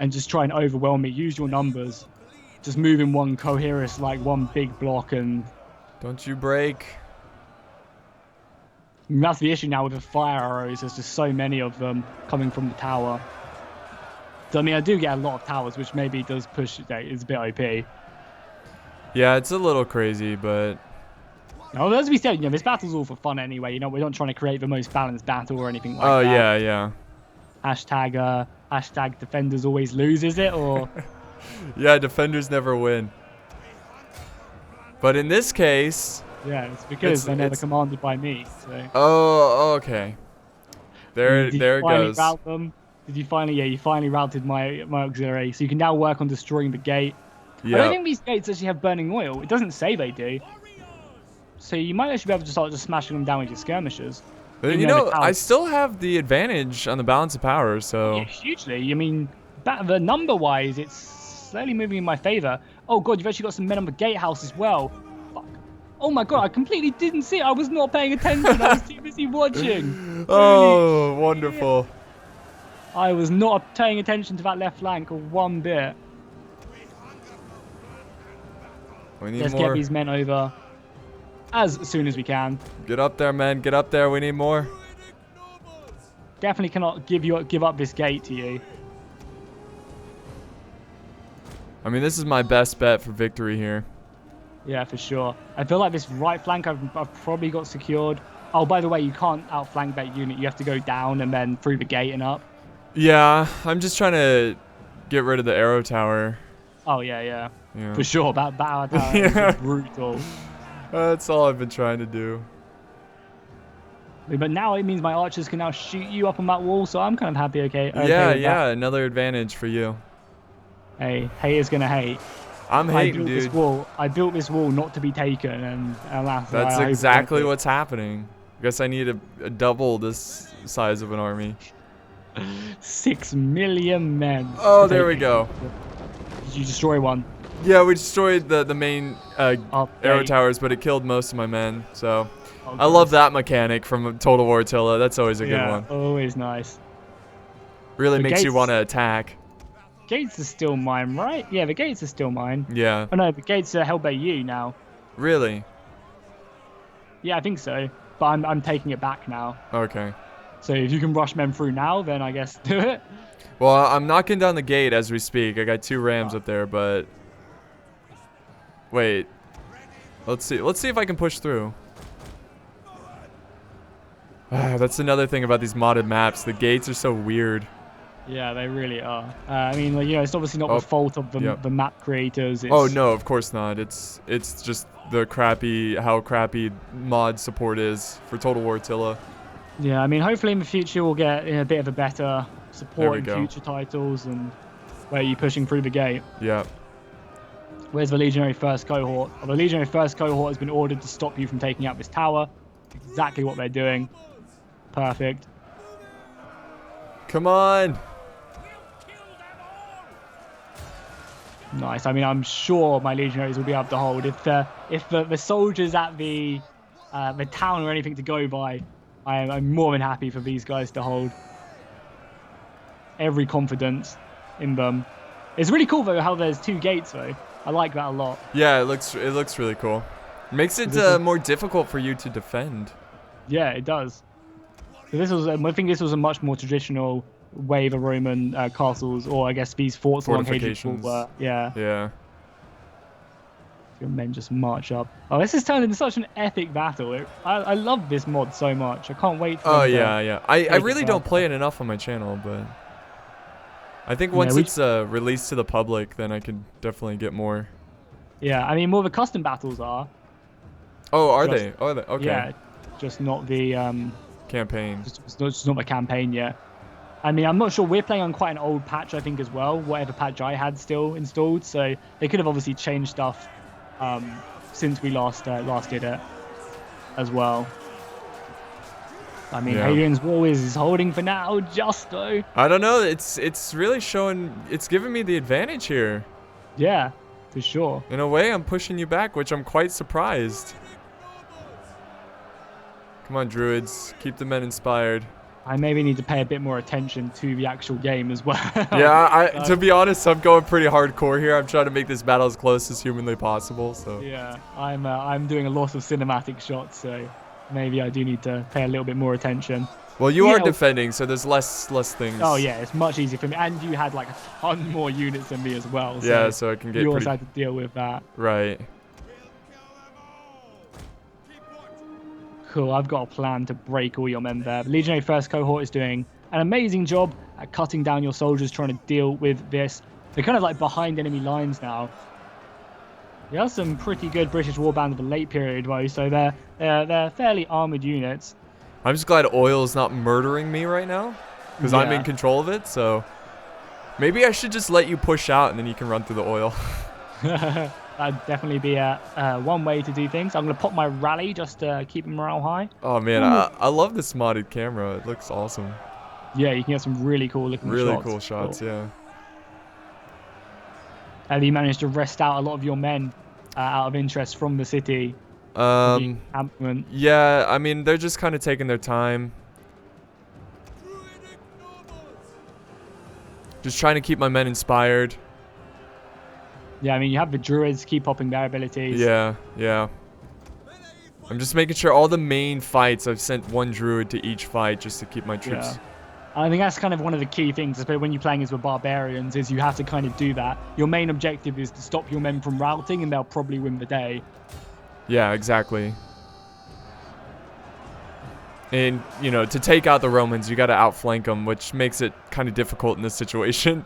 And just try and overwhelm me. Use your numbers. Just move in one coherent, like one big block and... Don't you break. And that's the issue now with the fire arrows. There's just so many of them coming from the tower. So, I mean, I do get a lot of towers, which maybe does push... It's a bit OP. Yeah, it's a little crazy, but... No, as we said, you know, this battle's all for fun anyway. You know, we're not trying to create the most balanced battle or anything like that. Oh, yeah. Hashtag defenders always lose, is it? Or yeah, defenders never win. But in this case... Yeah, it's because they're never commanded by me. So. Oh, okay. There it goes. Route them? Did you finally? Yeah, you finally routed my auxiliary. So you can now work on destroying the gate. Yep. I don't think these gates actually have burning oil. It doesn't say they do. So you might actually be able to start just smashing them down with your skirmishers. But you know, I still have the advantage on the balance of power, so... Yeah, hugely. I mean, the number-wise, it's slowly moving in my favor. Oh, God, you've actually got some men on the gatehouse as well. Fuck. Oh, my God, I completely didn't see it. I was not paying attention. I was too busy watching. Oh, wonderful. I was not paying attention to that left flank one bit. Let's get these men over as soon as we can. Get up there, men. Get up there. We need more. Definitely cannot give up this gate to you. I mean, this is my best bet for victory here. Yeah, for sure. I feel like this right flank I've probably got secured. Oh, by the way, you can't outflank that unit. You have to go down and then through the gate and up. Yeah, I'm just trying to get rid of the arrow tower. Oh, yeah. For sure. That arrow tower is brutal. That's all I've been trying to do. But now it means my archers can now shoot you up on that wall, so I'm kind of happy. Okay. Yeah. Another advantage for you. Hey, haters gonna hate. I'm hating, dude. I built this wall not to be taken, and alas, that's exactly what's happening. I guess I need a double this size of an army. 6 million men. Oh, there we go. Did you destroy one? Yeah, we destroyed the main arrow towers, but it killed most of my men. So I love that mechanic from Total War Attila. That's always a good one. Always nice. Really makes you want to attack. Gates are still mine, right? Yeah, the gates are still mine. Yeah. Oh no, the gates are held by you now. Really? Yeah, I think so. But I'm taking it back now. Okay. So if you can rush men through now, then I guess do it. Well, I'm knocking down the gate as we speak. I got 2 rams up there, but wait. Let's see if I can push through. That's another thing about these modded maps. The gates are so weird. Yeah, they really are. I mean, like, you know, it's obviously not the fault of the map creators. Oh no, of course not. It's just the how crappy mod support is for Total War Attila. Yeah, I mean, hopefully in the future we'll get a bit of a better support in future titles, and where you're pushing through the gate. Yeah. Where's the Legionary First Cohort? Well, the Legionary First Cohort has been ordered to stop you from taking out this tower. Exactly what they're doing. Perfect. Come on. Nice. I mean, I'm sure my legionaries will be able to hold. If the soldiers at the town or anything to go by, I'm more than happy for these guys to hold every confidence in them. It's really cool though how there's 2 gates though. I like that a lot. Yeah, it looks really cool. Makes it more difficult for you to defend. Yeah, it does. So this was, I think this was a much more traditional way the Roman castles, or I guess these forts along Hadrian were. Yeah. Yeah. Your men just march up. Oh, this has turned into such an epic battle. I love this mod so much. I can't wait for Oh yeah. I really don't play it enough on my channel, but I think once it's released to the public, then I can definitely get more. Yeah, I mean, more the custom battles are. Oh, are they? Oh, okay. Yeah, just not the campaign. Just not the campaign yet. I mean, I'm not sure. We're playing on quite an old patch, I think, as well. Whatever patch I had still installed, so they could have obviously changed stuff since we last did it as well. I mean, Hadrian's Wall is holding for now, just though. I don't know. It's really showing. It's giving me the advantage here. Yeah, for sure. In a way, I'm pushing you back, which I'm quite surprised. Come on, druids. Keep the men inspired. I maybe need to pay a bit more attention to the actual game as well. Yeah, to be honest, I'm going pretty hardcore here. I'm trying to make this battle as close as humanly possible. So yeah, I'm doing a lot of cinematic shots, so maybe I do need to pay a little bit more attention. Well, you are defending, so there's less things. Oh yeah, it's much easier for me, and you had like a ton more units than me as well. So yeah, so I can get. You also had to deal with that. Right. Cool, I've got a plan to break all your men there. The Legionary First Cohort is doing an amazing job at cutting down your soldiers, trying to deal with this. They're kind of like behind enemy lines now. We have some pretty good British warbands of the late period, though, so they're fairly armored units. I'm just glad oil's not murdering me right now, because I'm in control of it, so maybe I should just let you push out and then you can run through the oil. That'd definitely be one way to do things. I'm going to pop my rally just to keep morale high. Oh man, I love this modded camera. It looks awesome. Yeah, you can get some really cool looking shots. Really cool shots, yeah. And you managed to wrest out a lot of your men out of interest from the city. Yeah, I mean, they're just kind of taking their time. Just trying to keep my men inspired. Yeah, I mean, you have the druids keep popping their abilities. Yeah. I'm just making sure all the main fights, I've sent one druid to each fight just to keep my troops. Yeah. I think that's kind of one of the key things, especially when you're playing as with barbarians, is you have to kind of do that. Your main objective is to stop your men from routing, and they'll probably win the day. Yeah, exactly. And, you know, to take out the Romans, you got to outflank them, which makes it kind of difficult in this situation.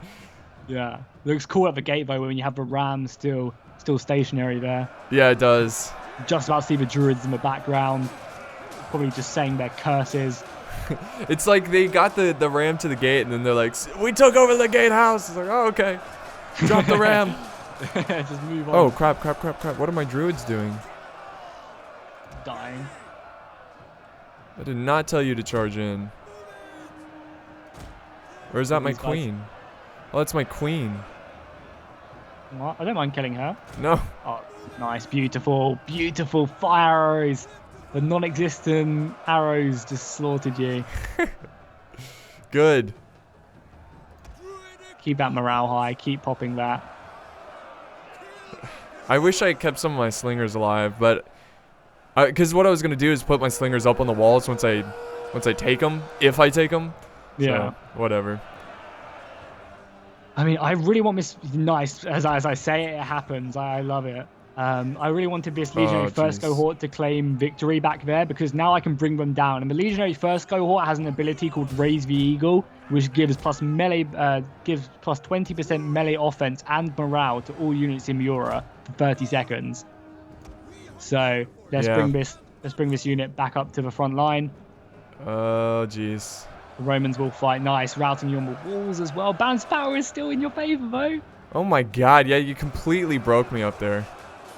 Yeah. Looks cool at the gate, though, when you have the rams still stationary there. Yeah, it does. Just about to see the druids in the background. Probably just saying their curses. It's like they got the ram to the gate, and then they're like, we took over the gatehouse. It's like, oh, okay. Drop the ram. Just move on. Oh, crap. What are my druids doing? Dying. I did not tell you to charge in. Or is that my queen? Oh, that's my queen. What? I don't mind killing her. No. Oh, nice. Beautiful fire arrows. The non-existent arrows just slaughtered you. Good. Keep that morale high. Keep popping that. I wish I kept some of my slingers alive, but because what I was gonna do is put my slingers up on the walls once I take them, if I take them. Yeah. So, whatever. I mean, I really want this. Nice, as I say, it happens. I love it. I really wanted this Legionary First Cohort to claim victory back there, because now I can bring them down. And the Legionary First Cohort has an ability called Raise the Eagle, which gives plus 20% melee offense and morale to all units in Miura for 30 seconds. So let's bring this unit back up to the front line. Oh jeez. The Romans will fight. Nice, routing you on the walls as well. Band's power is still in your favor though. Oh my god, yeah, you completely broke me up there.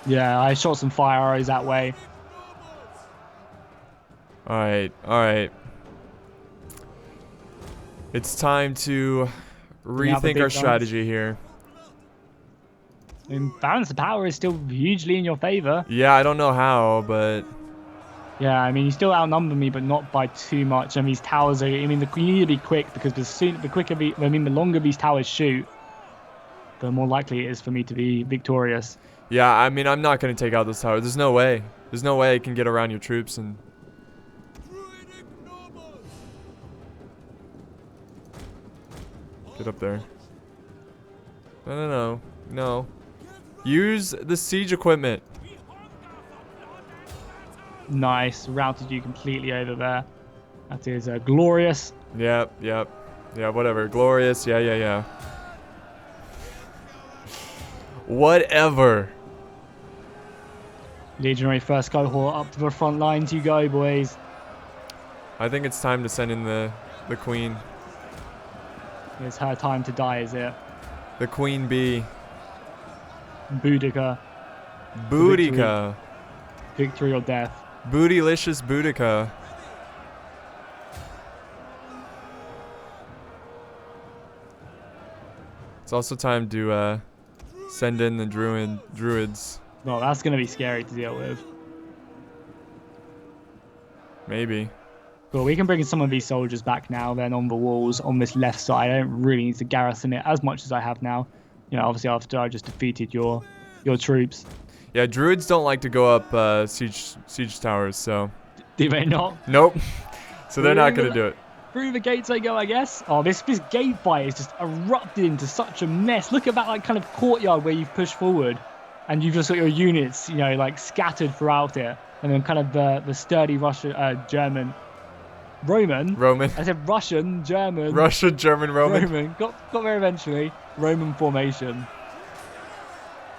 Yeah, I shot some fire arrows that way. Alright. It's time to rethink our strategy here. And balance of power is still hugely in your favor. Yeah, I don't know how, but Yeah, I mean, you still outnumber me, but not by too much. And these towers are, I mean, you need to be quick because the longer these towers shoot, the more likely it is for me to be victorious. Yeah, I mean, I'm not going to take out this tower. There's no way. There's no way I can get around your troops and... Get up there. No. Use the siege equipment. Nice. Routed you completely over there. That is glorious. Yep. Yeah, whatever. Glorious. Yeah. Whatever. Legionary first cohort up to the front lines you go, boys. I think it's time to send in the queen. It's her time to die, is it? The queen bee. Boudica. Boudica. Victory or death. Bootylicious Boudica. It's also time to send in the druids. Well, that's going to be scary to deal with. Maybe. Cool, we can bring some of these soldiers back now then on the walls on this left side. I don't really need to garrison it as much as I have now. You know, obviously after I just defeated your troops. Yeah, druids don't like to go up siege towers, so... Do they not? Nope. So they're not going to do it. Through the gates they go, I guess. Oh, this gate fight is just erupted into such a mess. Look at that like kind of courtyard where you've pushed forward. And you've just got your units, you know, like scattered throughout it. And then kind of the sturdy Roman. I said Russian, German. Russian, German, Roman. Roman. Got there eventually. Roman formation.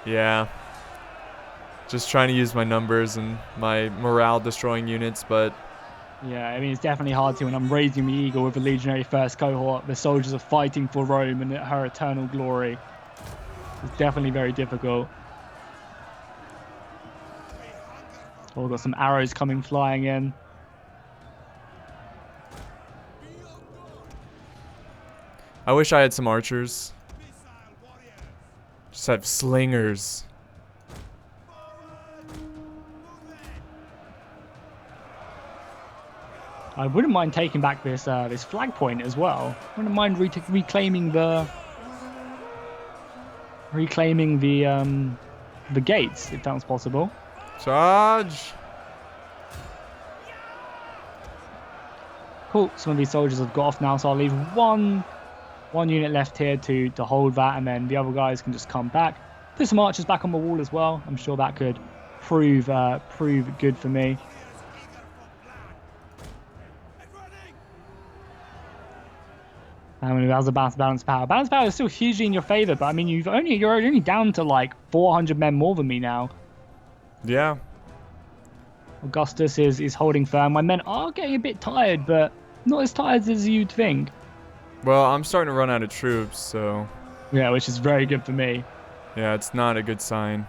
Yeah. Just trying to use my numbers and my morale destroying units, but... Yeah, I mean, it's definitely hard to when I'm raising the eagle with the legionary first cohort. The soldiers are fighting for Rome and her eternal glory. It's definitely very difficult. Oh, we've got some arrows coming flying in. I wish I had some archers. Just have slingers. I wouldn't mind taking back this this flag point as well. I wouldn't mind reclaiming the gates if that was possible. Charge! Cool. Some of these soldiers have got off now, so I'll leave one unit left here to hold that, and then the other guys can just come back. Put some archers back on the wall as well. I'm sure that could prove good for me. And how's the balance power? Balance power is still hugely in your favor, but I mean you're only down to like 400 men more than me now. Yeah. Augustus is holding firm. My men are getting a bit tired, but not as tired as you'd think. Well, I'm starting to run out of troops, so... Yeah, which is very good for me. Yeah, it's not a good sign.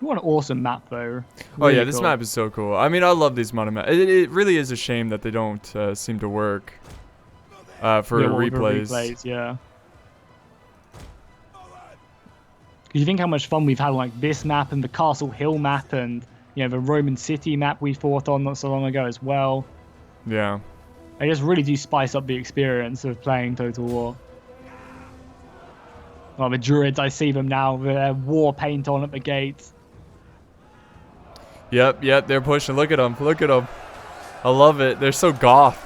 What an awesome map, though. Oh Really yeah, this cool. map is so cool. I mean, I love these modern maps. It really is a shame that they don't seem to work for replays. Yeah. Because you think how much fun we've had on like this map and the Castle Hill map and the Roman City map we fought on not so long ago as well. Yeah. They just really do spice up the experience of playing Total War. Well, the Druids, I see them now with their war paint on at the gates. Yep, they're pushing. Look at them. I love it. They're so goth.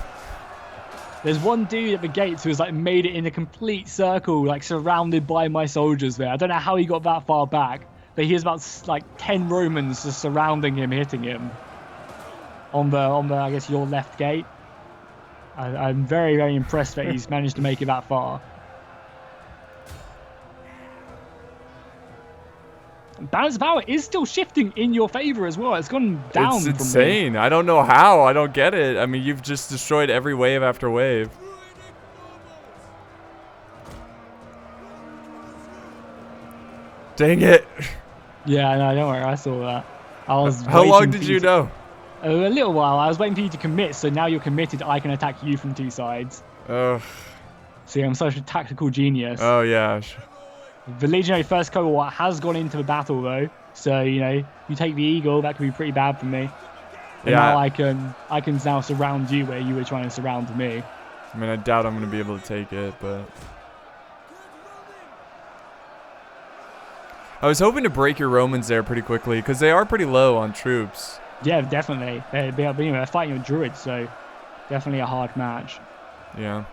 There's one dude at the gates who's like made it in a complete circle, like surrounded by my soldiers there. I don't know how he got that far back, but he has about like 10 Romans just surrounding him, hitting him. On the I guess your left gate. I'm very, very impressed that he's managed to make it that far. Balance power is still shifting in your favor as well. It's gone down. It's insane. I don't know how. I don't get it. I mean, you've just destroyed every wave after wave. Dang it. Yeah, no, don't worry. I saw that. How long did you know? A little while. I was waiting for you to commit, so now you're committed. I can attack you from two sides. Ugh. See, I'm such a tactical genius. Oh, yeah. The legionary first cohort has gone into the battle though, so you know, you take the eagle, that could be pretty bad for me. And Yeah. now I can now surround you where you were trying to surround me. I mean, I doubt I'm going to be able to take it, but... I was hoping to break your Romans there pretty quickly, because they are pretty low on troops. Yeah, definitely. They're fighting your druids, so definitely a hard match. Yeah.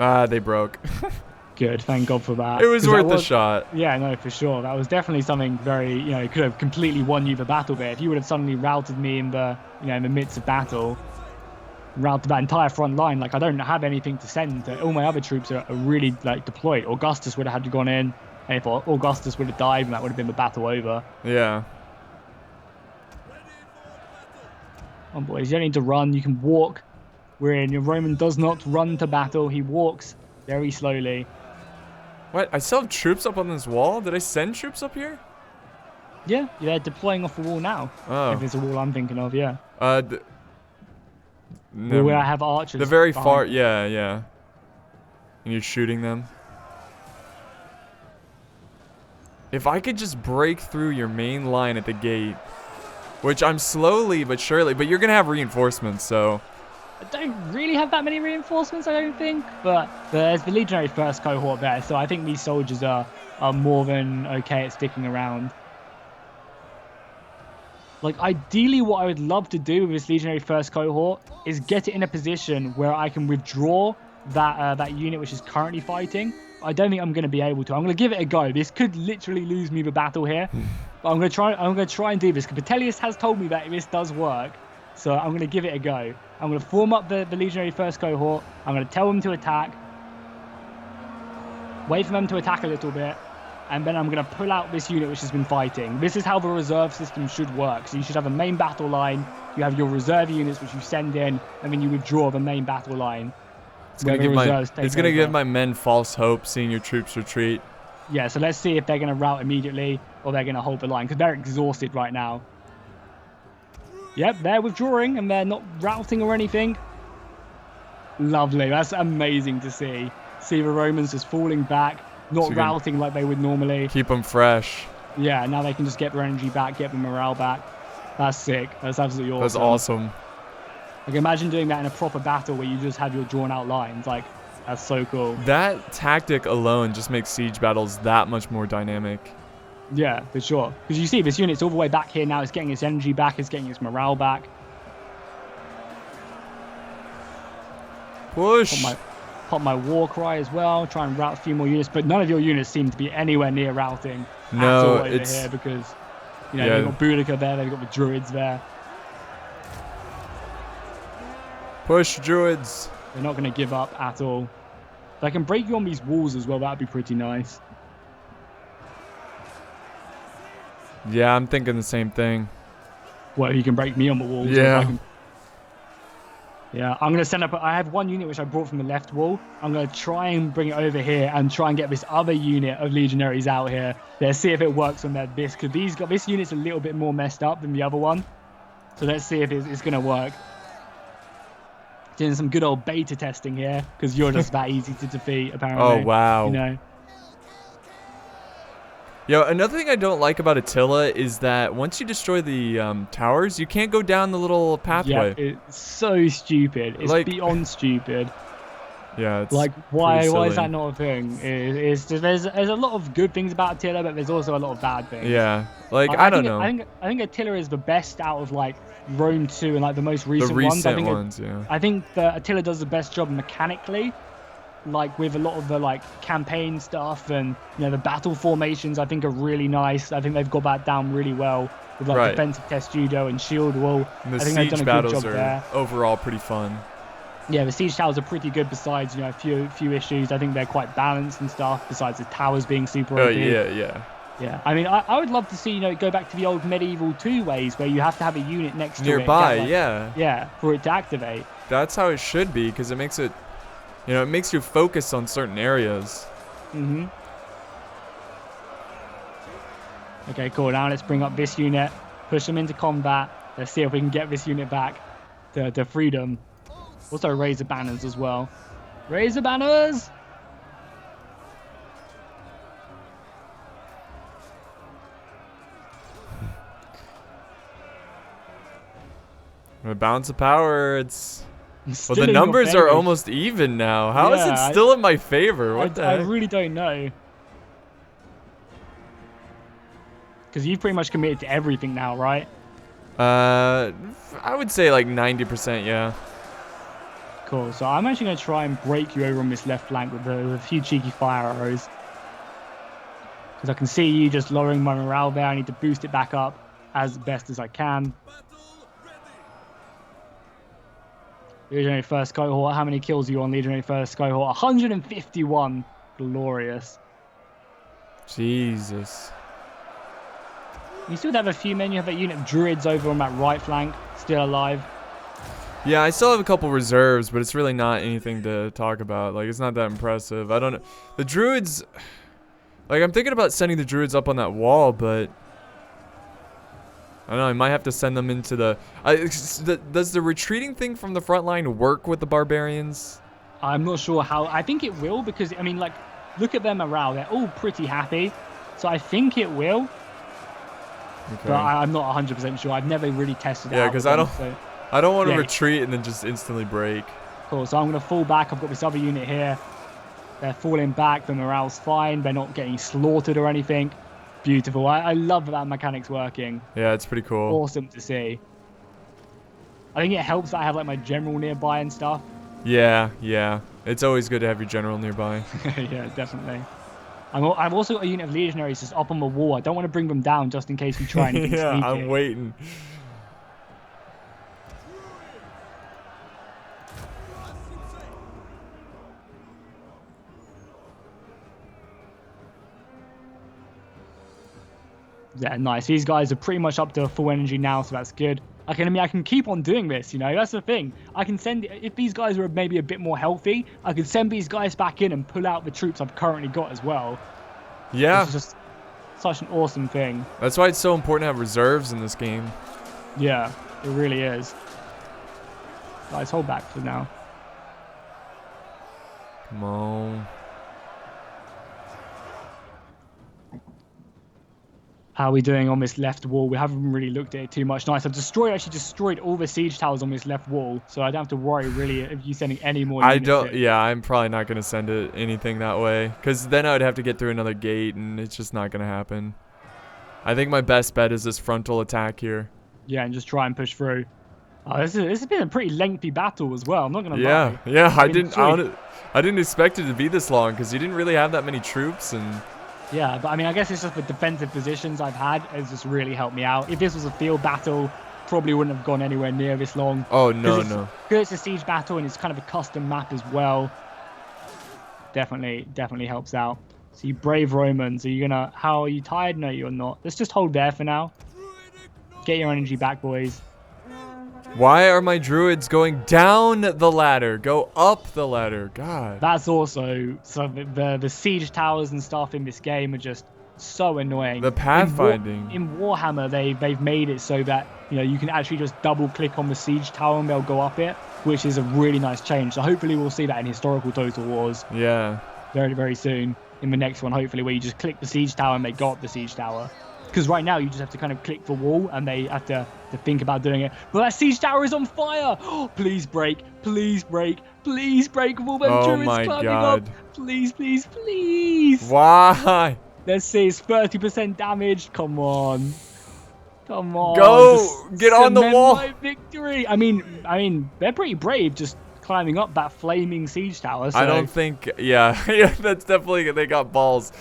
Ah, they broke. Good, thank God for that. It was worth the shot. Yeah, no, for sure. That was definitely something very, you know, it could have completely won you the battle there. If you would have suddenly routed me in the, you know, in the midst of battle, routed that entire front line, like I don't have anything to send. All my other troops are really like deployed. Augustus would have had to gone in, and if Augustus would have died, and that would have been the battle over. Yeah. Oh boys, you don't need to run. You can walk. Your Roman does not run to battle. He walks very slowly. What? I still have troops up on this wall? Did I send troops up here? Yeah, they're deploying off the wall now. Oh. If it's a wall I'm thinking of, yeah. No, where I have archers. the very behind. far, yeah, yeah. And you're shooting them. If I could just break through your main line at the gate, which I'm slowly but surely, but you're gonna have reinforcements, so. I don't really have that many reinforcements, I don't think, but there's the legionary first cohort there, so I think these soldiers are more than okay at sticking around. Like, ideally, what I would love to do with this legionary first cohort is get it in a position where I can withdraw that unit which is currently fighting. I don't think I'm going to be able to. I'm going to give it a go. This could literally lose me the battle here, but I'm going to try and do this. Vitellius has told me that this does work, so I'm going to give it a go. I'm going to form up the legionary first cohort. I'm going to tell them to attack. Wait for them to attack a little bit. And then I'm going to pull out this unit which has been fighting. This is how the reserve system should work. So you should have a main battle line. You have your reserve units which you send in. And then you withdraw the main battle line. It's going to give my men false hope seeing your troops retreat. Yeah, so let's see if they're going to rout immediately or they're going to hold the line. Because they're exhausted right now. Yep, they're withdrawing and they're not routing or anything. Lovely. That's amazing to see. See the Romans just falling back, not routing like they would normally. Keep them fresh. Yeah, now they can just get their energy back, get their morale back. That's sick. That's absolutely awesome. That's awesome. Like, imagine doing that in a proper battle where you just have your drawn-out lines. Like, that's so cool. That tactic alone just makes siege battles that much more dynamic. Yeah, for sure. Because you see, this unit's all the way back here now. It's getting its energy back. It's getting its morale back. Push. Pop my war cry as well. Try and route a few more units. But none of your units seem to be anywhere near routing at all over here because, you know, they've got Boudica there. They've got the Druids there. Push, Druids. They're not going to give up at all. If I can break you on these walls as well, that would be pretty nice. Yeah, I'm thinking the same thing. Well, you can break me on the walls. Yeah. Yeah, I'm going to send up... I have one unit which I brought from the left wall. I'm going to try and bring it over here and try and get this other unit of legionaries out here. Let's see if it works on their this, because this unit's a little bit more messed up than the other one. So let's see if it's going to work. Doing some good old beta testing here, because you're just that easy to defeat, apparently. Oh, wow. You know? Yo, another thing I don't like about Attila is that once you destroy the towers, you can't go down the little pathway. Yeah, it's so stupid. It's like, beyond stupid. Yeah, it's like why is that not a thing? It's just, there's a lot of good things about Attila, but there's also a lot of bad things. Yeah, like I don't know. I think Attila is the best out of like Rome 2 and like the most recent ones. I think that Attila does the best job mechanically. Like with a lot of the like campaign stuff and the battle formations, I think are really nice. I think they've got that down really well with like defensive test judo and shield wall. And the I think siege they've done a battles good job are there. Overall pretty fun. Yeah, the siege towers are pretty good. Besides a few issues, I think they're quite balanced and stuff. Besides the towers being super OP. Yeah. I mean, I would love to see go back to the old medieval 2 ways where you have to have a unit next to nearby. It, yeah, for it to activate. That's how it should be because it makes it. It makes you focus on certain areas. Okay, cool. Now let's bring up this unit, push them into combat. Let's see if we can get this unit back. to freedom. Also raise the banners as well. Raise the banners! The balance of power, it's... Well, Still the in your numbers are favor. almost even now. How is Yeah, it still in my favor? What the I heck? really don't know. Because you've pretty much committed to everything now, right? I would say like 90%, yeah. Cool. So I'm actually going to try and break you over on this left flank with a few cheeky fire arrows. Because I can see you just lowering my morale there. I need to boost it back up as best as I can. Legionary First Cohort. How many kills are you on Legionary First Cohort? 151. Glorious. Jesus. You still have a few men. You have a unit of druids over on that right flank, still alive. Yeah, I still have a couple reserves, but it's really not anything to talk about. Like, it's not that impressive. I don't know. The druids... Like, I'm thinking about sending the druids up on that wall, but... I don't know, I might have to send them into the... does the retreating thing from the front line work with the barbarians? I'm not sure how. I think it will because, I mean, like, look at their morale. They're all pretty happy. So I think it will. Okay. But I'm not 100% sure. I've never really tested it out. Yeah, because I don't want to retreat and then just instantly break. Cool, so I'm going to fall back. I've got this other unit here. They're falling back. The morale's fine. They're not getting slaughtered or anything. Beautiful. I love that mechanic's working. Yeah, it's pretty cool. Awesome to see. I think it helps that I have like my general nearby and stuff. Yeah, yeah. It's always good to have your general nearby. Yeah, definitely. I've also got a unit of legionaries just up on the wall. I don't want to bring them down just in case we try anything yeah, sneaky. I'm waiting. Yeah, nice. These guys are pretty much up to full energy now, so that's good. I can keep on doing this, you know, that's the thing. I can send, if these guys were maybe a bit more healthy, I could send these guys back in and pull out the troops I've currently got as well. Yeah. It's just such an awesome thing. That's why it's so important to have reserves in this game. Yeah, it really is. Guys, hold back for now. Come on. How are we doing on this left wall? We haven't really looked at it too much. Nice. I've actually destroyed all the siege towers on this left wall, so I don't have to worry really if you sending any more units in. Yeah, I'm probably not going to send it anything that way, because then I would have to get through another gate, and it's just not going to happen. I think my best bet is this frontal attack here. Yeah, and just try and push through. Oh, this has been a pretty lengthy battle as well. I'm not going to lie. Yeah, I didn't expect it to be this long, because you didn't really have that many troops, and... Yeah, but I mean, I guess it's just the defensive positions I've had has just really helped me out. If this was a field battle, probably wouldn't have gone anywhere near this long. Oh, no, no. Because it's a siege battle and it's kind of a custom map as well. Definitely helps out. So you brave Romans, are you gonna... How are you tired? No, you're not. Let's just hold there for now. Get your energy back, boys. Why are my druids going down the ladder? Go up the ladder. God. That's also... So the siege towers and stuff in this game are just so annoying. The pathfinding. In Warhammer, they've made it so that, you know, you can actually just double click on the siege tower and they'll go up it, which is a really nice change. So hopefully we'll see that in historical Total Wars. Yeah. Very, very soon. In the next one, hopefully, where you just click the siege tower and they go up the siege tower. Because right now, you just have to kind of click the wall and they have to think about doing it. But that siege tower is on fire! Oh, please break. Please break. Please break with all them druids climbing up. Please, please, please. Why? Let's see, it's 30% damage. Come on. Come on. Go! Get on the wall. My victory. I mean, they're pretty brave just climbing up that flaming siege tower. So. I don't think... Yeah, yeah, that's definitely... They got balls.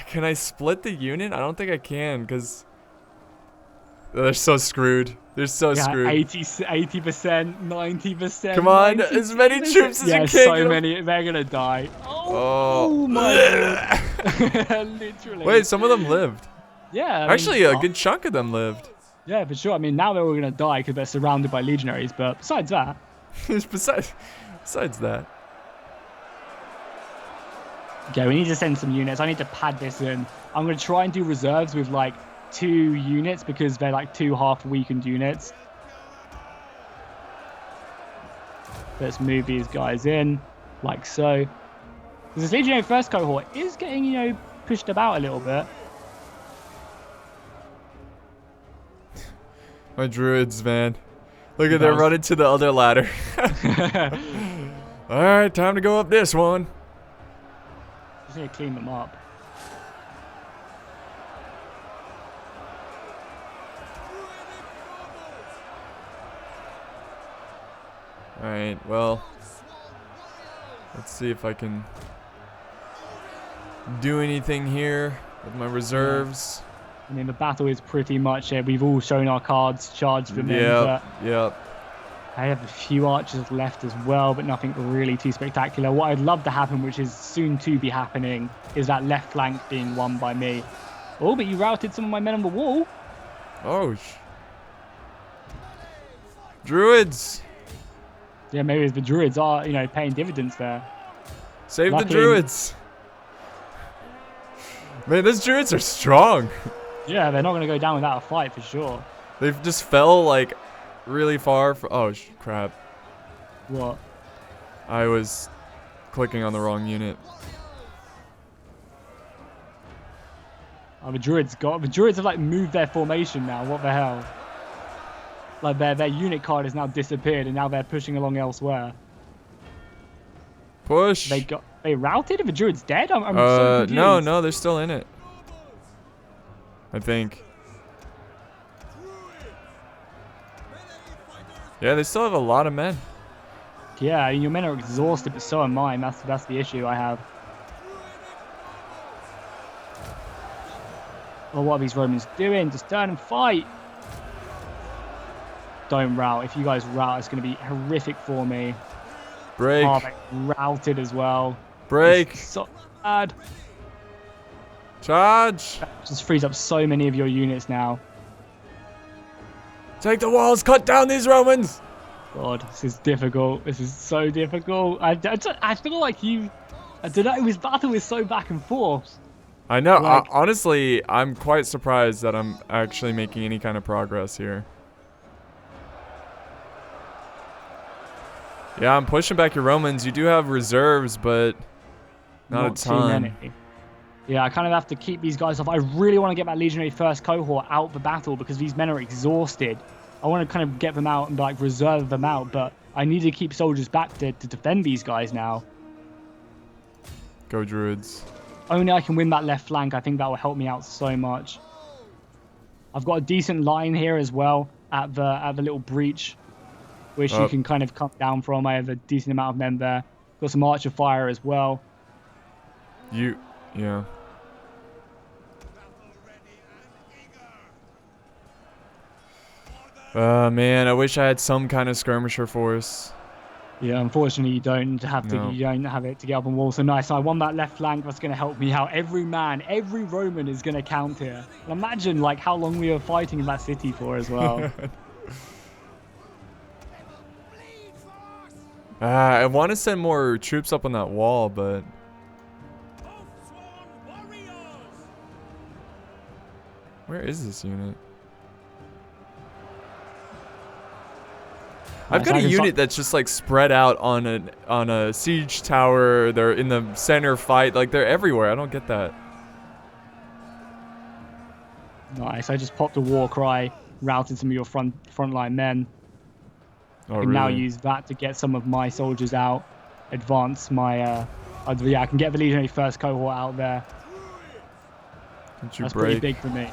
Can I split the unit? I don't think I can, because they're so screwed. They're so screwed. 80%, 90%. Come on, as many troops as you can. So many. They're going to die. Oh my God. Literally. Wait, some of them lived. Yeah. Actually, a good chunk of them lived. Yeah, for sure. I mean, now they're all going to die because they're surrounded by legionaries, but besides that. besides that. Okay, we need to send some units. I need to pad this in. I'm going to try and do reserves with like 2 units because they're like 2 half-weakened units. Let's move these guys in, like so. This Legionary first cohort is getting, you know, pushed about a little bit. My druids, man. Look at them running to the other ladder. Alright, time to go up this one. Just need to clean them up. Alright, well. Let's see if I can do anything here with my reserves. I mean, the battle is pretty much it. We've all shown our cards, charged them in. Yep. I have a few archers left as well, but nothing really too spectacular. What I'd love to happen, which is soon to be happening, is that left flank being won by me. Oh, but you routed some of my men on the wall. Oh, Druids! Yeah, maybe the druids are, you know, paying dividends there. Save the druids! Man, those druids are strong. Yeah, they're not going to go down without a fight for sure. They've just fell, like, really far. Oh, crap. What? I was clicking on the wrong unit. Oh, the druids have, like, moved their formation now. What the hell? Like, their unit card has now disappeared, and now they're pushing along elsewhere. Push! They routed? Are the druids dead? I'm so confused. No, they're still in it. I think. Yeah, they still have a lot of men. Yeah, your men are exhausted, but so am mine. That's the issue I have. Well, what are these Romans doing? Just turn and fight. Don't rout. If you guys rout, it's going to be horrific for me. Break. Oh, they routed as well. Break. It's so bad. Charge. That just frees up so many of your units now. Take the walls. Cut down these Romans. God, this is difficult. This is so difficult. I feel like I don't know. This battle is so back and forth. I know. Like, honestly, I'm quite surprised that I'm actually making any kind of progress here. Yeah, I'm pushing back your Romans. You do have reserves, but not a ton. Too many. Yeah, I kind of have to keep these guys off. I really want to get that Legionary first cohort out the battle because these men are exhausted. I want to kind of get them out and like reserve them out, but I need to keep soldiers back to defend these guys now. Go Druids. Only I can win that left flank. I think that will help me out so much. I've got a decent line here as well at the little breach, which you can kind of come down from. I have a decent amount of men there. Got some archer fire as well. Yeah. Man, I wish I had some kind of skirmisher force. Yeah, unfortunately you don't have it to get up on wall. So nice. I won that left flank. That's going to help me out. Every Roman is going to count here. And imagine like how long we were fighting in that city for as well. I want to send more troops up on that wall, but where is this unit? I've got a unit that's just like spread out on a siege tower. They're in the center fight, like they're everywhere. I don't get that. Nice. I just popped a war cry, routed some of your frontline men. I can now use that to get some of my soldiers out, advance my. Yeah, I can get the Legionary first cohort out there. That's pretty big for me.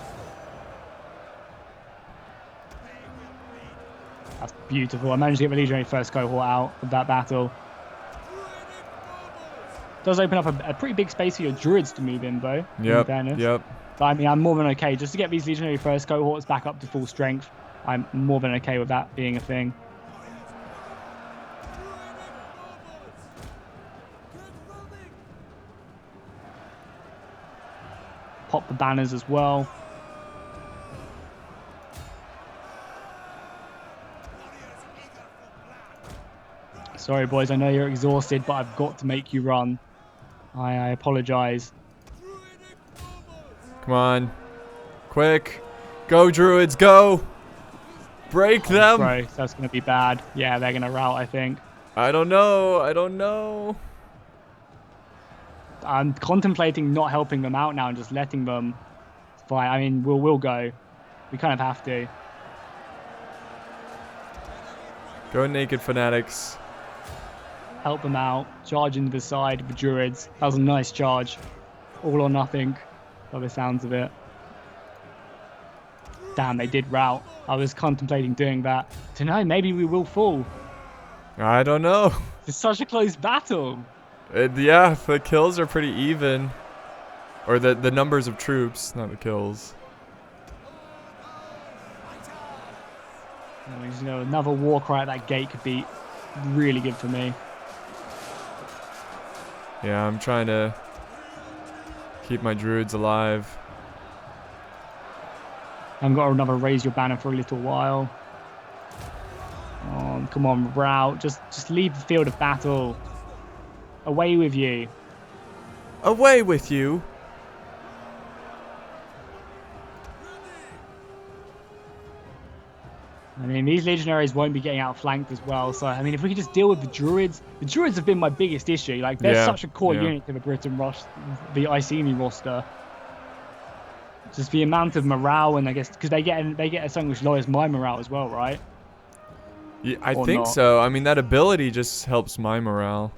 That's beautiful. I managed to get the Legionary first cohort out of that battle. Does open up a pretty big space for your druids to move in, though. Yep. But I mean, I'm more than okay. Just to get these Legionary first cohorts back up to full strength, I'm more than okay with that being a thing. Pop the banners as well. Sorry, boys. I know you're exhausted, but I've got to make you run. I apologize. Come on. Quick. Go, Druids, go. Break them. Bro, that's going to be bad. Yeah, they're going to rout, I think. I don't know. I don't know. I'm contemplating not helping them out now and just letting them fight. I mean, we'll go. We kind of have to. Go naked fanatics. Help them out. Charge into the side of the druids. That was a nice charge. All or nothing, by the sounds of it. Damn, they did rout. I was contemplating doing that. Tonight, maybe we will fall. I don't know. It's such a close battle. Yeah, the kills are pretty even. Or the numbers of troops, not the kills. You know, another war cry at that gate could be really good for me. Yeah, I'm trying to keep my druids alive. I've got another raise your banner for a little while. Oh, come on, rout. Just leave the field of battle. Away with you. Away with you. I mean, these legionaries won't be getting outflanked as well. So, I mean, if we could just deal with the druids have been my biggest issue. Like, they're such a core unit to the Britain the Iceni roster. Just the amount of morale, and I guess because they get something which lowers my morale as well, right? Yeah, I think so. I mean, that ability just helps my morale.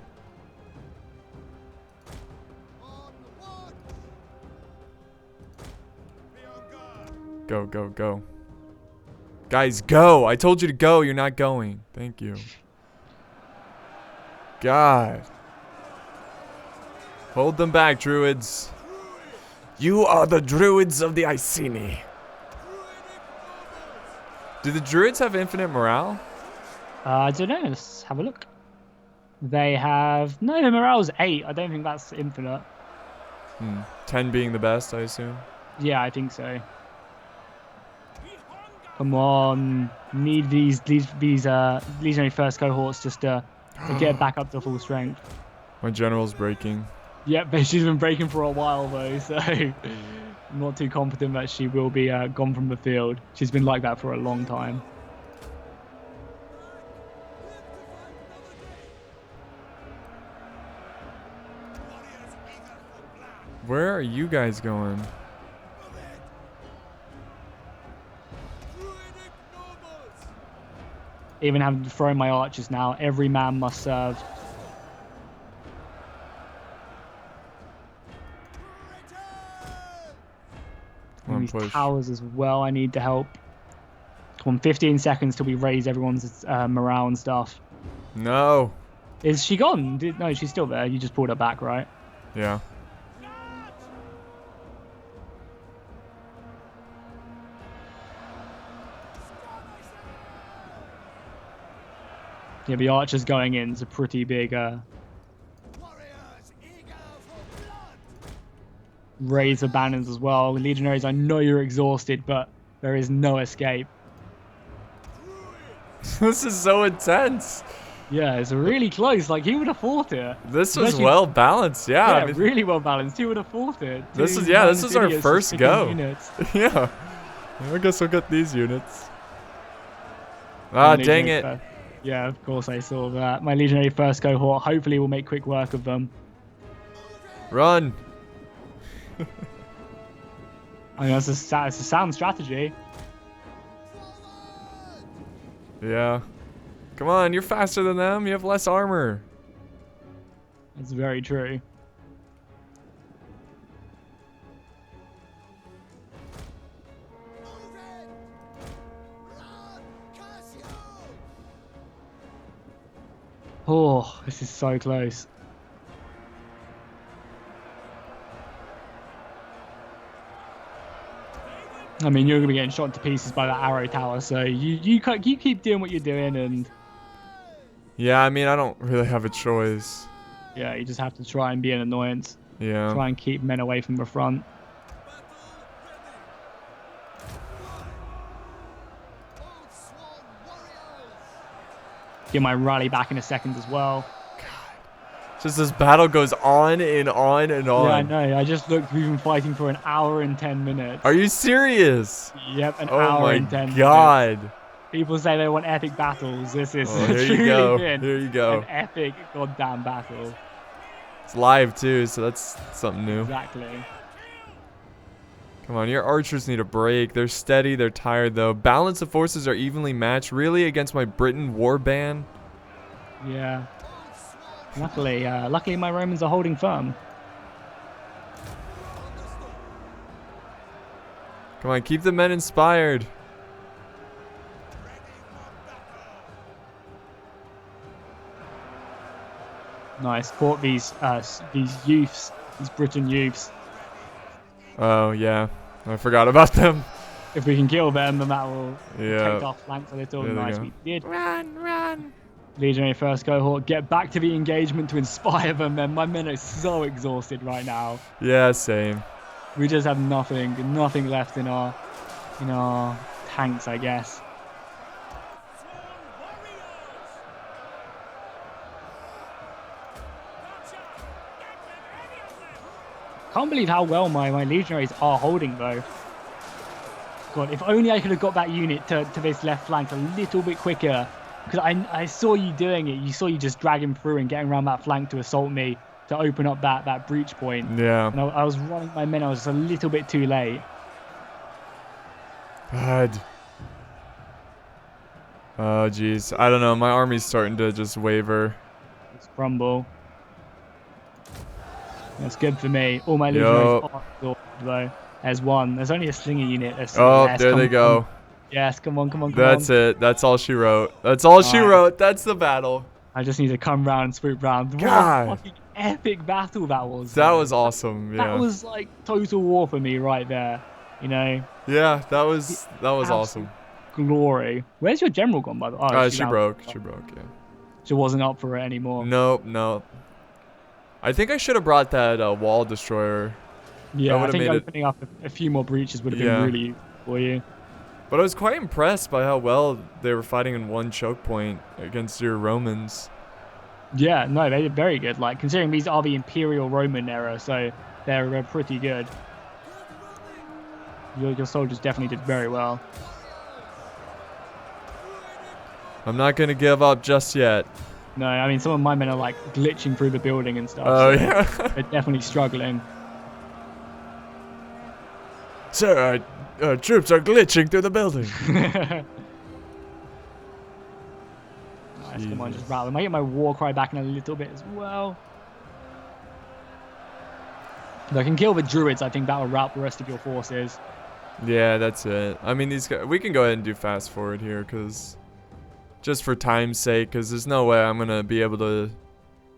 Go, go, go. Guys, go! I told you to go. You're not going. Thank you. God. Hold them back, druids. You are the druids of the Iceni. Do the druids have infinite morale? I don't know. Let's have a look. They have... No, the morale's 8. I don't think that's infinite. 10 being the best, I assume. Yeah, I think so. Come on. Need these legionary first cohorts just to get back up to full strength. My general's breaking. Yep, but she's been breaking for a while though, so I'm not too confident that she will be gone from the field. She's been like that for a long time. Where are you guys going? Even having to throw my archers now, every man must serve. And these towers as well, I need to help. Come on, 15 seconds till we raise everyone's morale and stuff. No. Is she gone? No, she's still there. You just pulled her back, right? Yeah. Yeah, the archers going in is a pretty big raise the banners as well. Legionaries, I know you're exhausted, but there is no escape. This is so intense. Yeah, it's really close. Like, he would have fought it. This was well balanced. Yeah, I mean, really well balanced. He would have fought it. This is our first go. Yeah. I guess I'll get these units. Ah, dang it. Yeah, of course I saw that. My legionary first cohort hopefully will make quick work of them. Run. I mean, that's a sound strategy. Yeah. Come on, you're faster than them. You have less armor. That's very true. Oh, this is so close. I mean, you're going to be getting shot to pieces by that arrow tower, so you keep doing what you're doing, and... Yeah, I mean, I don't really have a choice. Yeah, you just have to try and be an annoyance. Yeah. Try and keep men away from the front. Get my rally back in a second as well. God. Just this battle goes on and on and on. Yeah, I know. I just looked. We've been fighting for an hour and 10 minutes. Are you serious? Yep, an hour and 10 minutes. Oh my god. People say they want epic battles. This is Oh, here you truly go. been Here you go. an epic goddamn battle. It's live too, so that's something new. Exactly. Come on, your archers need a break. They're steady, they're tired though. Balance of forces are evenly matched, really, against my Britain warband. Yeah. Luckily my Romans are holding firm. Come on, keep the men inspired. Nice. Fought these youths, these Britain youths. Oh yeah, I forgot about them. If we can kill them, then that will Yeah. protect our flanks a little. There they Nice, go. we did. Run. Legionary first cohort, get back to the engagement to inspire them. Man, my men are so exhausted right now. Yeah, same. We just have nothing left in our tanks, I guess. Can't believe how well my legionaries are holding though. God, if only I could have got that unit to this left flank a little bit quicker. Because I saw you doing it. You saw you just dragging through and getting around that flank to assault me, to open up that breach point. Yeah. And I was running my men. I was just a little bit too late. God. Oh, jeez. I don't know. My army's starting to just waver. Let's crumble. That's good for me. All my legionaries are exhausted though. There's one. There's only a slinger unit. Oh, there they go. Yes, come on. That's it. That's all she wrote. That's all she wrote. That's the battle. I just need to come round and swoop round. God. What a fucking epic battle that was. That was awesome. Yeah. That was like total war for me right there. You know. Yeah, that was awesome. Glory. Where's your general gone, by the way? Oh, She broke. She broke. Yeah. She wasn't up for it anymore. Nope. I think I should have brought that wall destroyer. Yeah, I think opening up a few more breaches would have been really useful for you. But I was quite impressed by how well they were fighting in one choke point against your Romans. Yeah, no, they did very good. Like, considering these are the Imperial Roman era, so they're pretty good. Your soldiers definitely did very well. I'm not going to give up just yet. No, I mean, some of my men are, like, glitching through the building and stuff. Oh, so yeah. They're definitely struggling. Sir, our troops are glitching through the building. Nice, come on, just rattle them. I get my war cry back in a little bit as well. If I can kill the druids, I think that will rout the rest of your forces. Yeah, that's it. I mean, these guys, we can go ahead and do fast forward here, because just for time's sake, because there's no way I'm going to be able to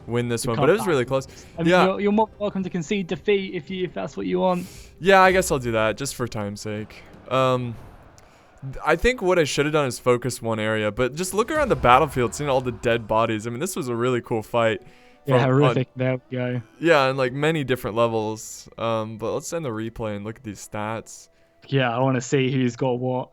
win this one, but it was really close. I mean, you're more welcome to concede defeat if that's what you want. Yeah, I guess I'll do that, just for time's sake. I think what I should have done is focus one area, but just look around the battlefield, seeing all the dead bodies. I mean, this was a really cool fight. Yeah, horrific. There we go. Yeah, and like many different levels. But let's end the replay and look at these stats. Yeah, I want to see who's got what.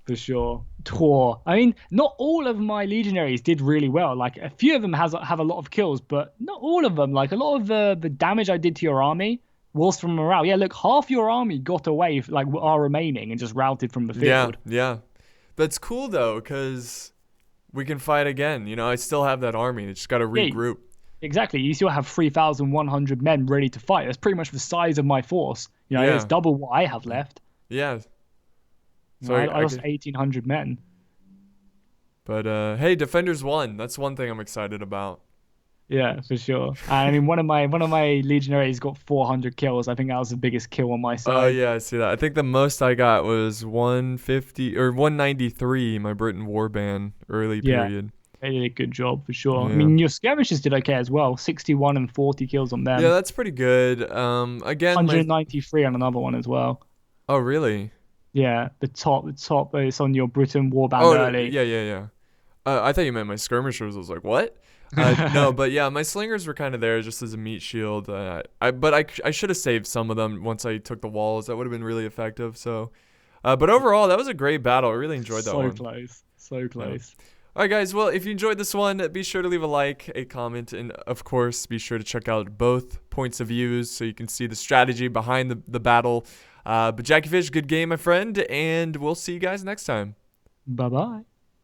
For sure. Tor. I mean, not all of my legionaries did really well. Like, a few of them have a lot of kills, but not all of them. Like, a lot of the damage I did to your army was from morale. Yeah, look, half your army got away, like, are remaining and just routed from the field. Yeah. That's cool, though, because we can fight again. You know, I still have that army. I just got to regroup. Exactly. You still have 3,100 men ready to fight. That's pretty much the size of my force. You know, it's double what I have left. Yeah. So I lost 1,800 men. But, hey, Defenders won. That's one thing I'm excited about. Yeah, for sure. And I mean, one of my legionaries got 400 kills. I think that was the biggest kill on my side. Oh, yeah, I see that. I think the most I got was 150 or 193, my Britain warband early period. They did a good job, for sure. Yeah. I mean, your skirmishers did okay as well. 61 and 40 kills on them. Yeah, that's pretty good. Again, 193 on another one as well. Oh, really? Yeah, the top, it's on your Britain warband early. Yeah. I thought you meant my skirmishers. I was like, what? No, but yeah, my slingers were kind of there just as a meat shield. But I should have saved some of them once I took the walls. That would have been really effective. So, but overall, that was a great battle. I really enjoyed that one. So close. Yeah. All right, guys. Well, if you enjoyed this one, be sure to leave a like, a comment, and of course, be sure to check out both points of views so you can see the strategy behind the battle. But Jackie Fish, good game, my friend, and we'll see you guys next time. Bye bye.